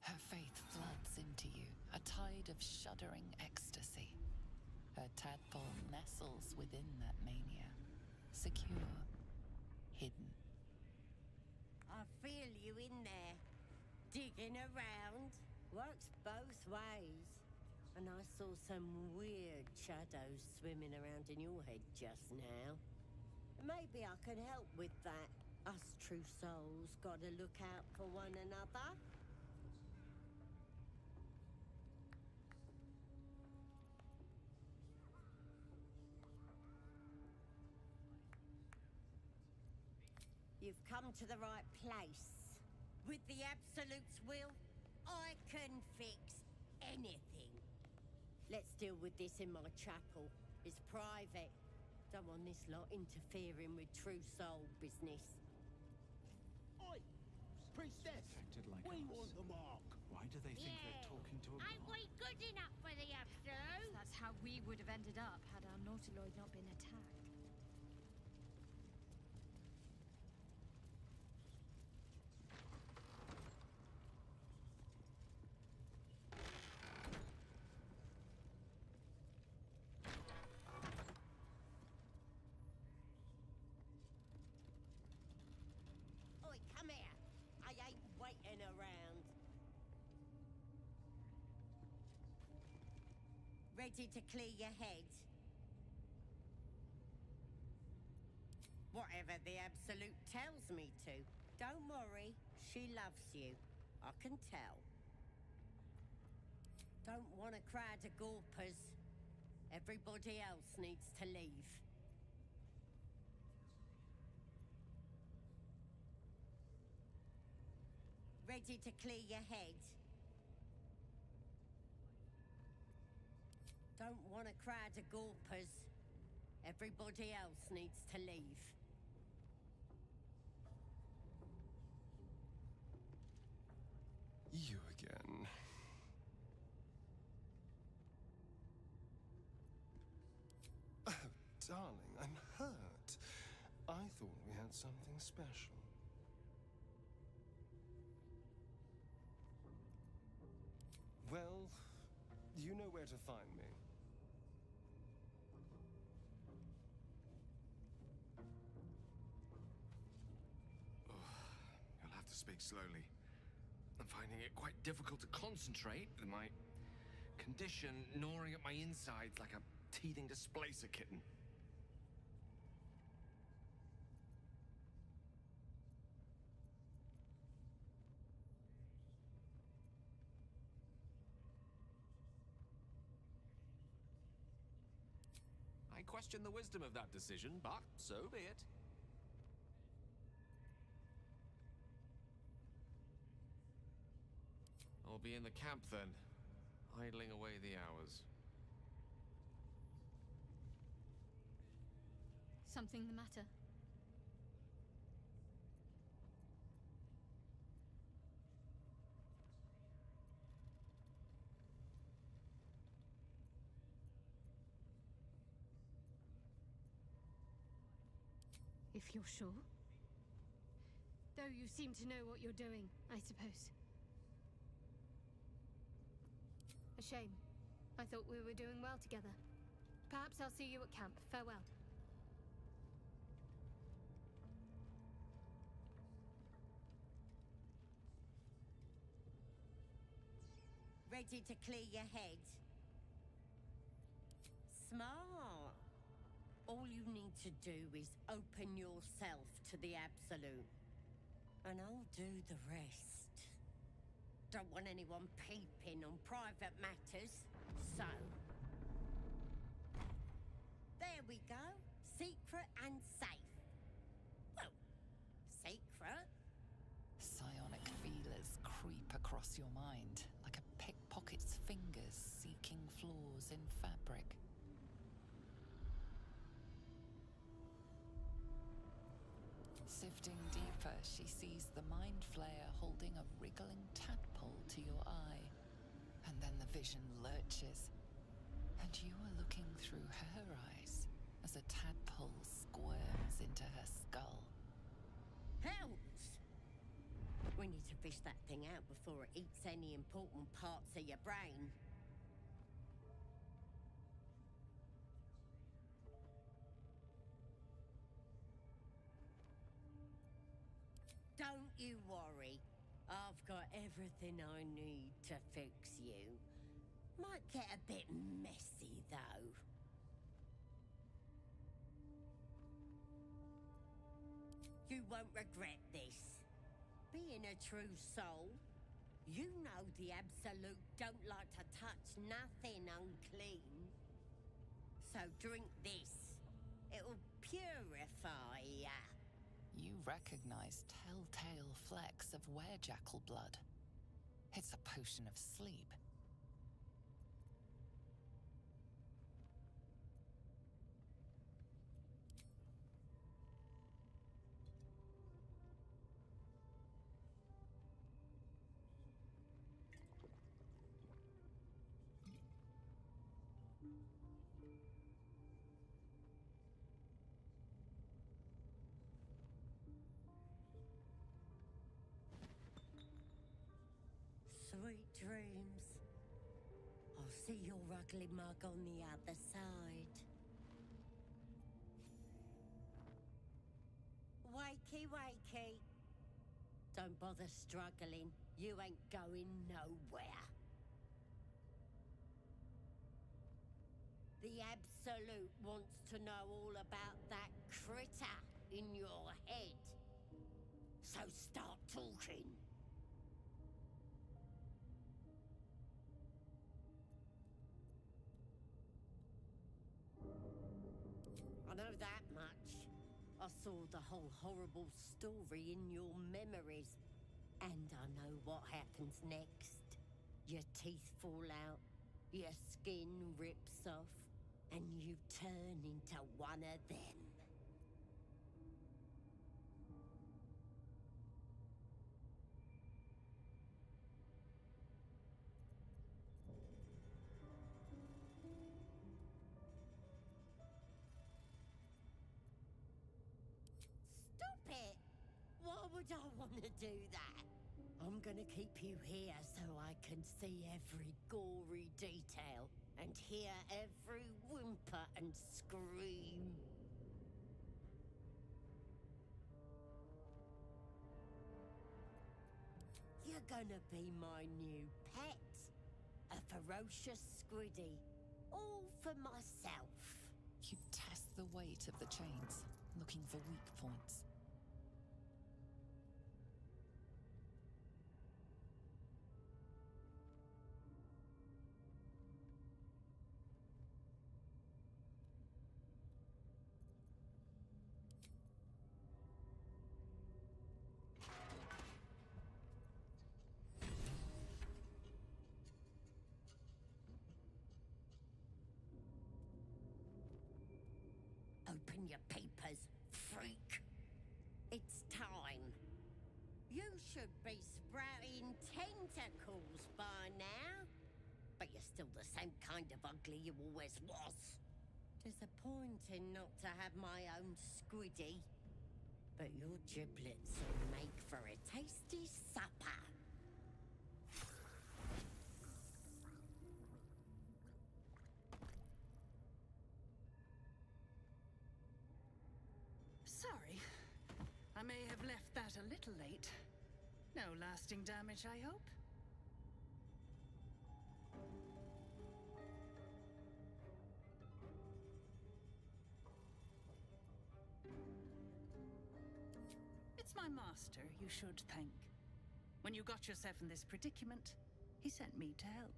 Her faith floods into you, a tide of shuddering ecstasy. Her tadpole nestles within that mania, secure, hidden. I feel you in there. Digging around. Works both ways. And I saw some weird shadows swimming around in your head just now. Maybe I can help with that. Us true souls gotta look out for one another. You've come to the right place. With the Absolute's will, I can fix anything. Let's deal with this in my chapel. It's private. Don't want this lot interfering with true soul business. Oi! Priestess! Protected like We us. want the mark. Why do they think they're talking to a Ain't god? we good enough for the Absolute? That's how we would have ended up had our Nautiloid not been attacked. Oi, come here. I ain't waiting around. Ready to clear your head? Whatever the Absolute tells me to. Don't worry, she loves you. I can tell. Don't want a crowd of gawpers. Everybody else needs to leave. Ready to clear your head? Don't want a crowd of gawpers. Everybody else needs to leave. You again. Oh, darling, I'm hurt. I thought we had something special. Well, you know where to find me. You'll have to speak slowly. I'm finding it quite difficult to concentrate with my condition gnawing at my insides like a teething displacer kitten. I question the wisdom of that decision, but so be it. I'll be in the camp then, idling away the hours. Something the matter? If you're sure. Though you seem to know what you're doing, I suppose. A shame. I thought we were doing well together. Perhaps I'll see you at camp. Farewell. Ready to clear your head? Smart. All you need to do is open yourself to the Absolute. And I'll do the rest. Don't want anyone peeping on private matters, so... There we go. Secret and safe. Well, secret. Psionic feelers creep across your mind, like a pickpocket's fingers seeking flaws in fabric. Sifting deeper, she sees the mind flayer holding a wriggling tadpole to your eye. And then the vision lurches, and you are looking through her eyes as a tadpole squirms into her skull. Hells! We need to fish that thing out before it eats any important parts of your brain. Don't you worry. I've got everything I need to fix you. Might get a bit messy, though. You won't regret this. Being a true soul, you know the Absolute don't like to touch nothing unclean. So drink this. It'll purify ya. You recognize telltale flecks of werejackal blood. It's a potion of sleep. Sweet dreams. I'll see your ugly mug on the other side. Wakey, wakey. Don't bother struggling. You ain't going nowhere. The Absolute wants to know all about that critter in your head. So stop saw the whole horrible story in your memories. And I know what happens next. Your teeth fall out, your skin rips off, and you turn into one of them. Stop it! Why would I want to do that? I'm gonna keep you here so I can see every gory detail and hear every whimper and scream. You're gonna be my new pet. A ferocious squiddy. All for myself. You test the weight of the chains, looking for weak points. Open your papers, freak. It's time. You should be sprouting tentacles by now. But you're still the same kind of ugly you always was. Disappointing not to have my own squiddy. But your giblets will make for a tasty supper. Sorry. I may have left that a little late. No lasting damage, I hope? It's my master you should thank. When you got yourself in this predicament, he sent me to help.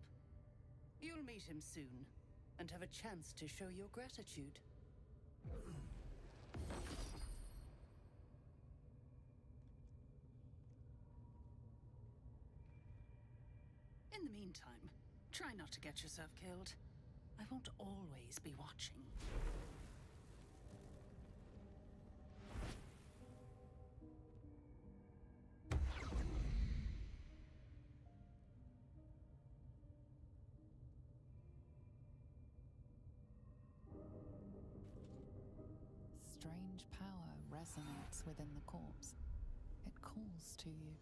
You'll meet him soon, and have a chance to show your gratitude. In the meantime, try not to get yourself killed. I won't always be watching. Strange power resonates within the corpse. It calls to you.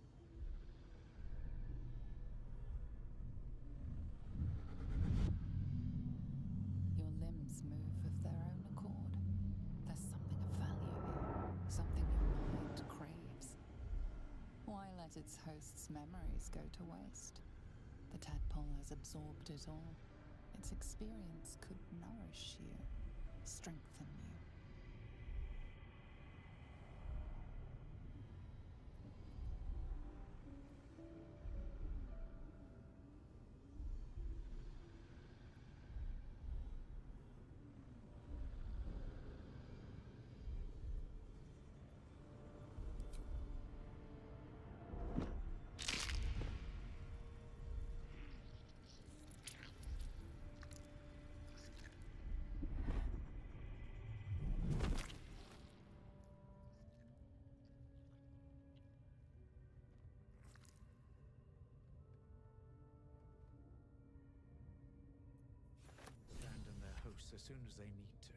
Your limbs move of their own accord. There's something of value here, something your mind craves. Why let its host's memories go to waste? The tadpole has absorbed it all. Its experience could nourish you, strengthen you. Abandon their hosts as soon as they need to.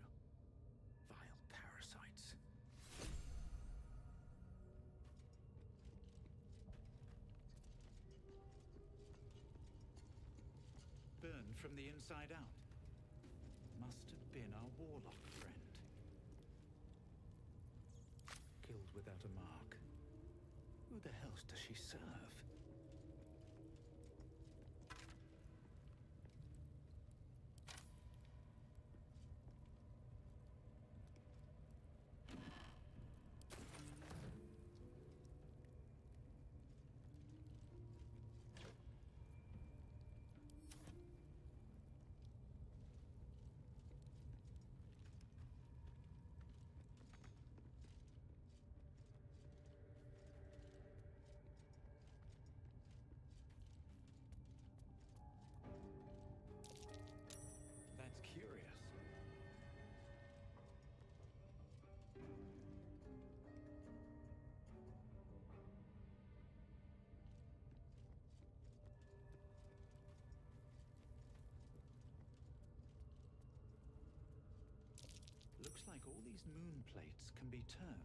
Vile parasites. Burned from the inside out. Must have been our warlock friend. Killed without a mark. Who the hell does she serve? all these moon plates can be turned.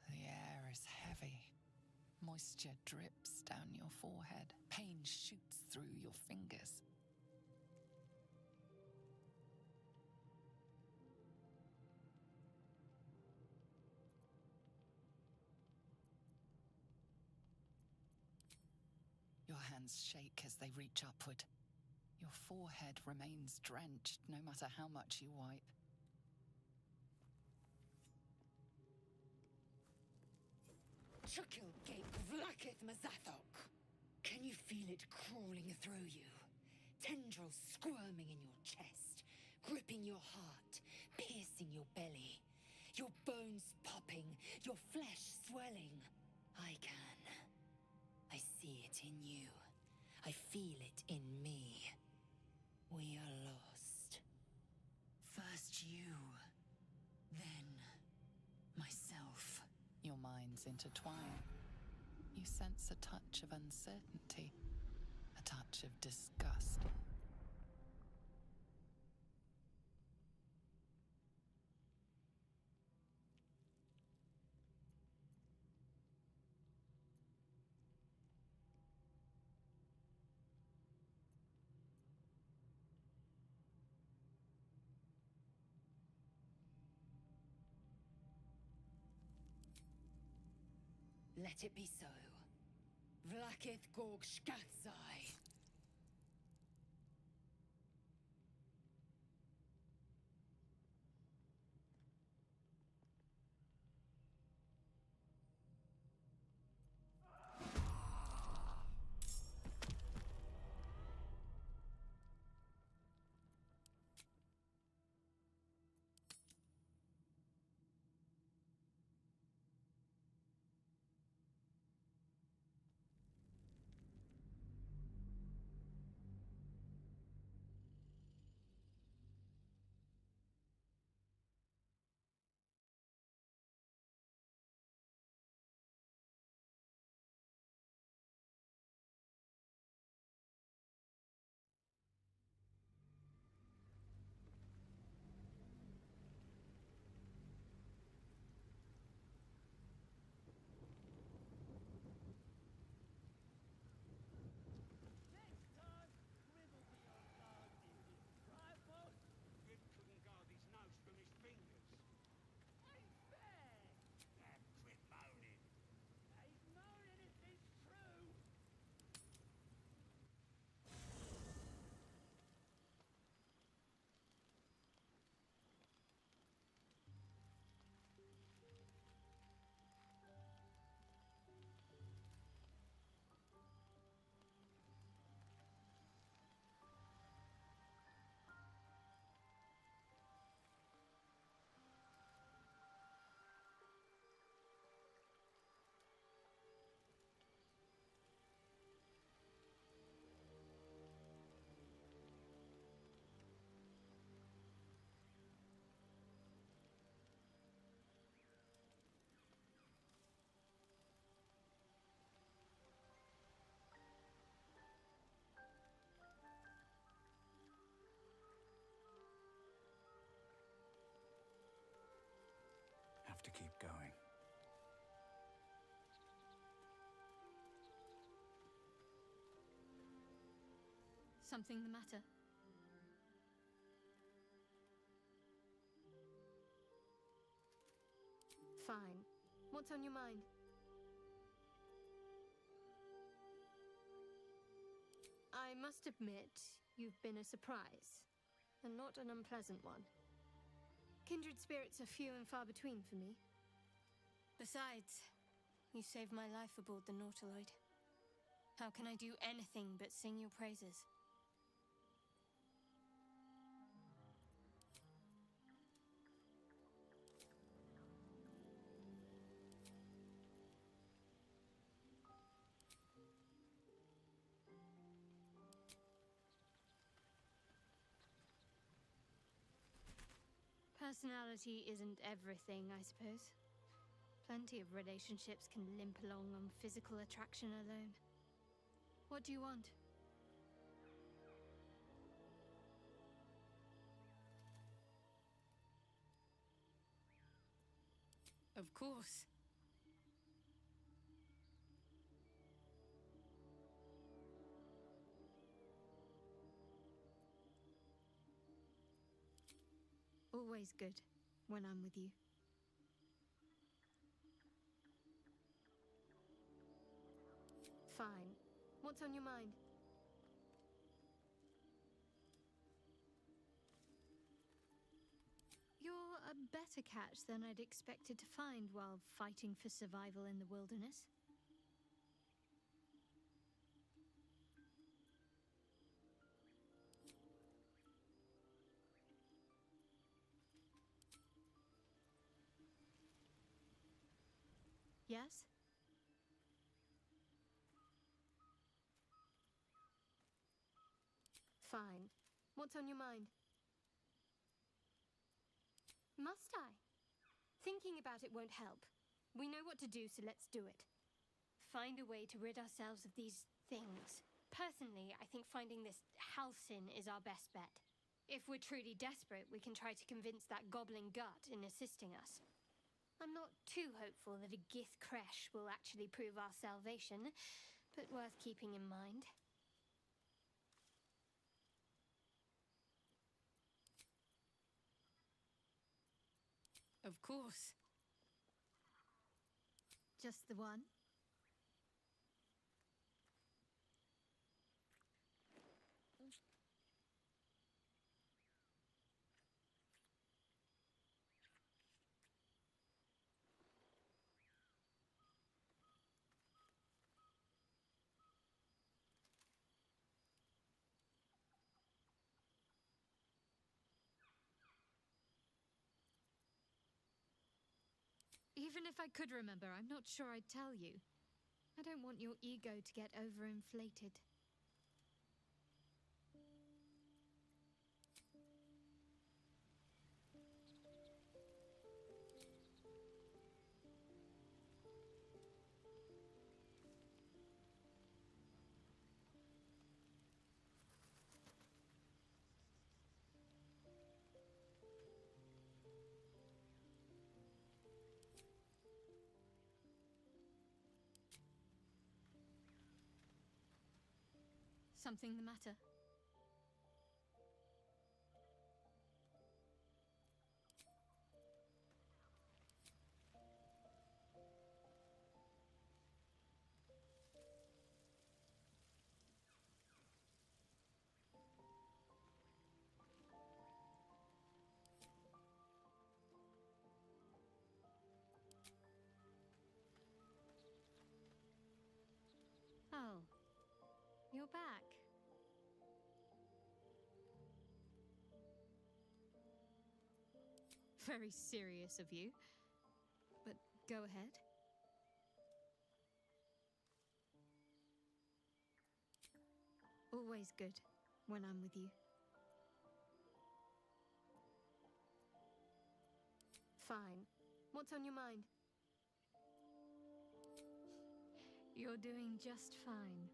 The air is heavy. Moisture drips down your forehead. Pain shoots through your fingers. Your hands shake as they reach upward. Your forehead remains drenched no matter how much you wipe. Chukil Gate Vlakith Mazathok. Can you feel it crawling through you? Tendrils squirming in your chest, gripping your heart, piercing your belly. Your bones popping, your flesh swelling. I can. I see it in you. I feel it in me. We are lost. First you, then myself. Your minds intertwine. You sense a touch of uncertainty, a touch of disgust. Let it be so. Vlakith Gorg Shkathzai. Something the matter? Fine. What's on your mind? I must admit, you've been a surprise, and not an unpleasant one. Kindred spirits are few and far between for me. Besides, you saved my life aboard the Nautiloid. How can I do anything but sing your praises? Personality isn't everything, I suppose. Plenty of relationships can limp along on physical attraction alone. What do you want? Of course. Always good when I'm with you. Fine. What's on your mind? You're a better catch than I'd expected to find while fighting for survival in the wilderness. Yes? Fine. What's on your mind? Must I? Thinking about it won't help. We know what to do, so let's do it. Find a way to rid ourselves of these things. Personally, I think finding this Halcyon is our best bet. If we're truly desperate, we can try to convince that goblin gut in assisting us. I'm not too hopeful that a Gith Kresh will actually prove our salvation, but worth keeping in mind. Of course. Just the one? Even if I could remember, I'm not sure I'd tell you. I don't want your ego to get overinflated. Something the matter? Oh, you're back. Very serious of you, but go ahead. Always good when I'm with you. Fine. What's on your mind? You're doing just fine.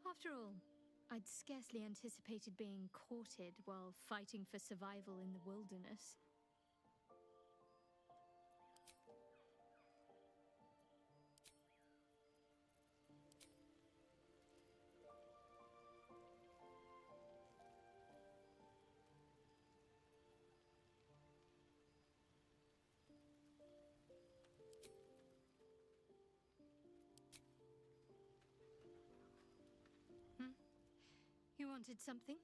After all, I'd scarcely anticipated being courted while fighting for survival in the wilderness. wanted something?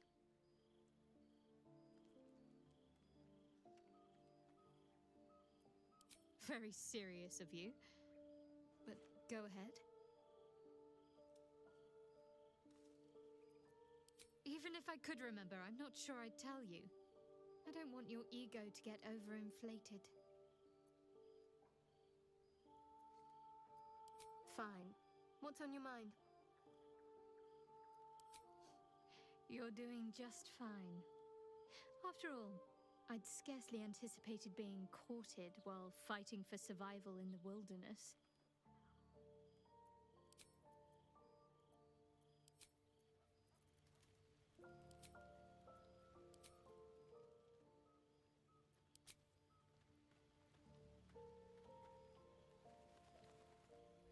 Very serious of you. But go ahead. Even if I could remember, I'm not sure I'd tell you. I don't want your ego to get overinflated. Fine. What's on your mind? You're doing just fine. After all, I'd scarcely anticipated being courted while fighting for survival in the wilderness.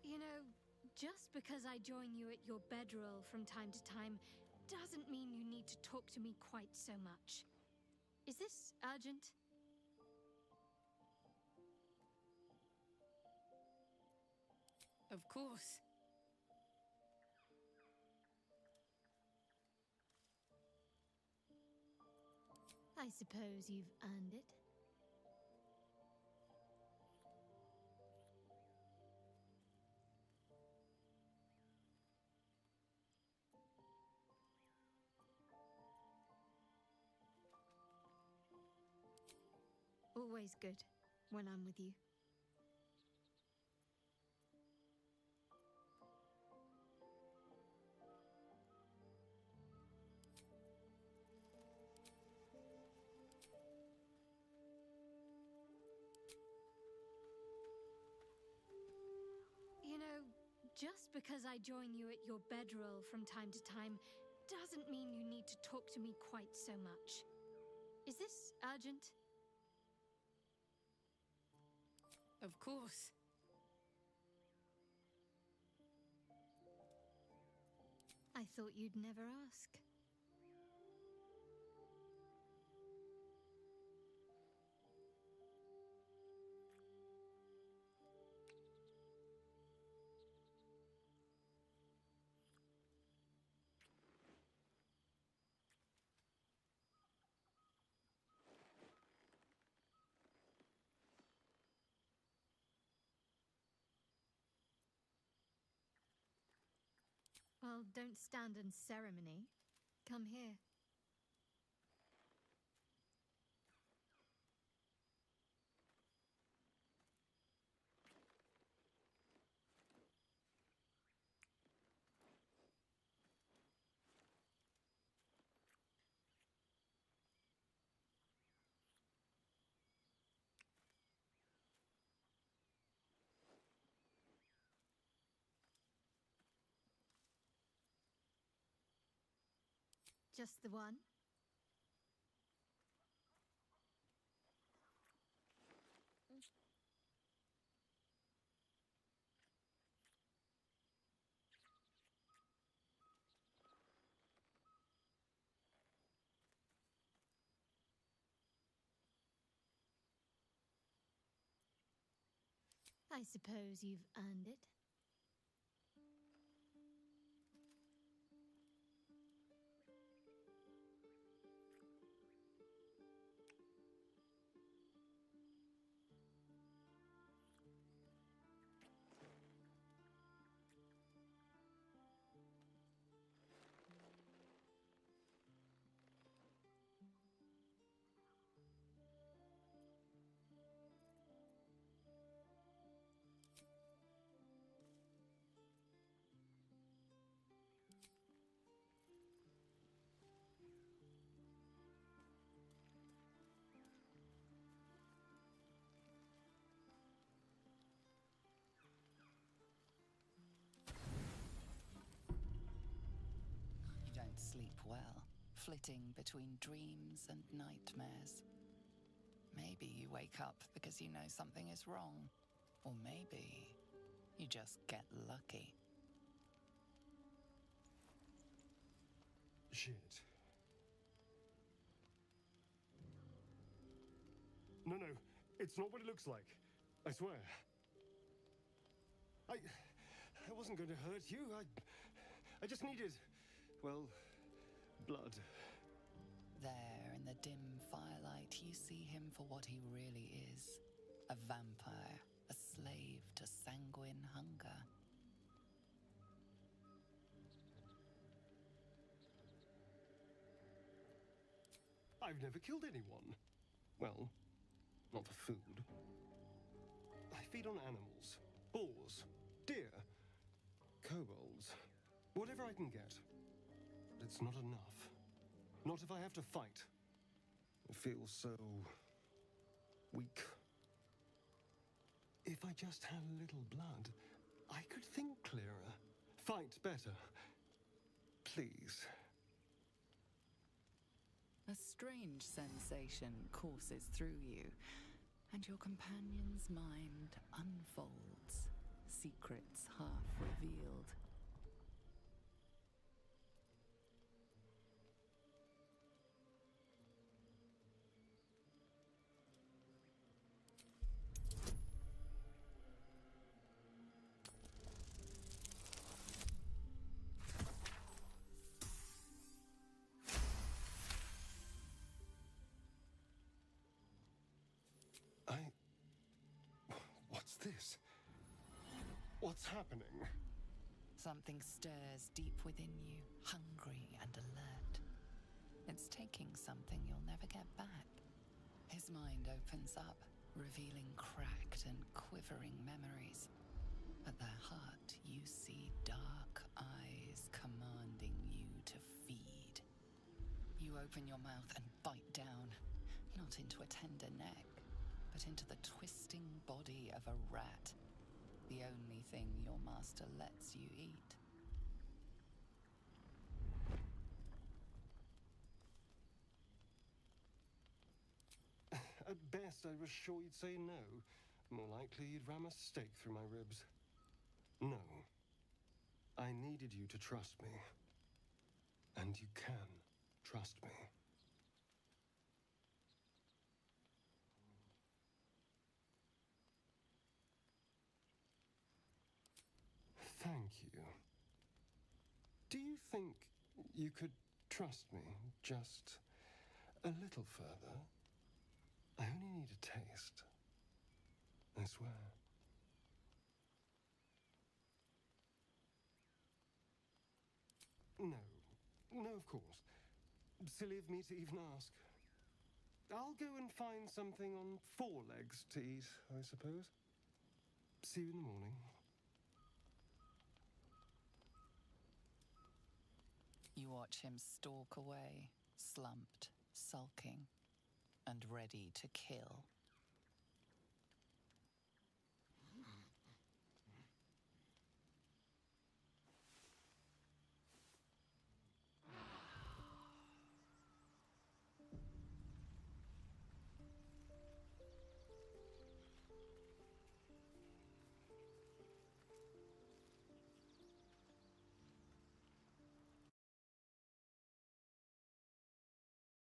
You know, just because I join you at your bedroll from time to time doesn't mean you need to talk to me quite so much. Is this urgent? Of course. I suppose you've earned it. Always good when I'm with you. You know, just because I join you at your bedroll from time to time doesn't mean you need to talk to me quite so much. Is this urgent? Of course. I thought you'd never ask. Well, don't stand in ceremony. Come here. Just the one? I suppose you've earned it. You don't sleep well, flitting between dreams and nightmares. Maybe you wake up because you know something is wrong. Or maybe you just get lucky. Shit. No, it's not what it looks like. I swear. I wasn't going to hurt you. I just needed, well, blood. There, in the dim firelight, you see him for what he really is. A vampire, a slave to sanguine hunger. I've never killed anyone. Well, not for food. I feed on animals. Boars, deer, kobolds, whatever I can get. But it's not enough. Not if I have to fight. I feel so weak. If I just had a little blood, I could think clearer, fight better. Please. A strange sensation courses through you, and your companion's mind unfolds, secrets half revealed. What's this? What's happening? Something stirs deep within you, hungry and alert. It's taking something you'll never get back. His mind opens up, revealing cracked and quivering memories. At their heart, you see dark eyes commanding you to feed. You open your mouth and bite down, not into a tender neck, but into the twisting body of a rat, the only thing your master lets you eat. At best, I was sure you'd say no. More likely, you'd ram a stake through my ribs. No. I needed you to trust me. And you can trust me. Thank you. Do you think you could trust me just a little further? I only need a taste. I swear. No. No, of course. Silly of me to even ask. I'll go and find something on 4 legs to eat, I suppose. See you in the morning. You watch him stalk away, slumped, sulking, and ready to kill.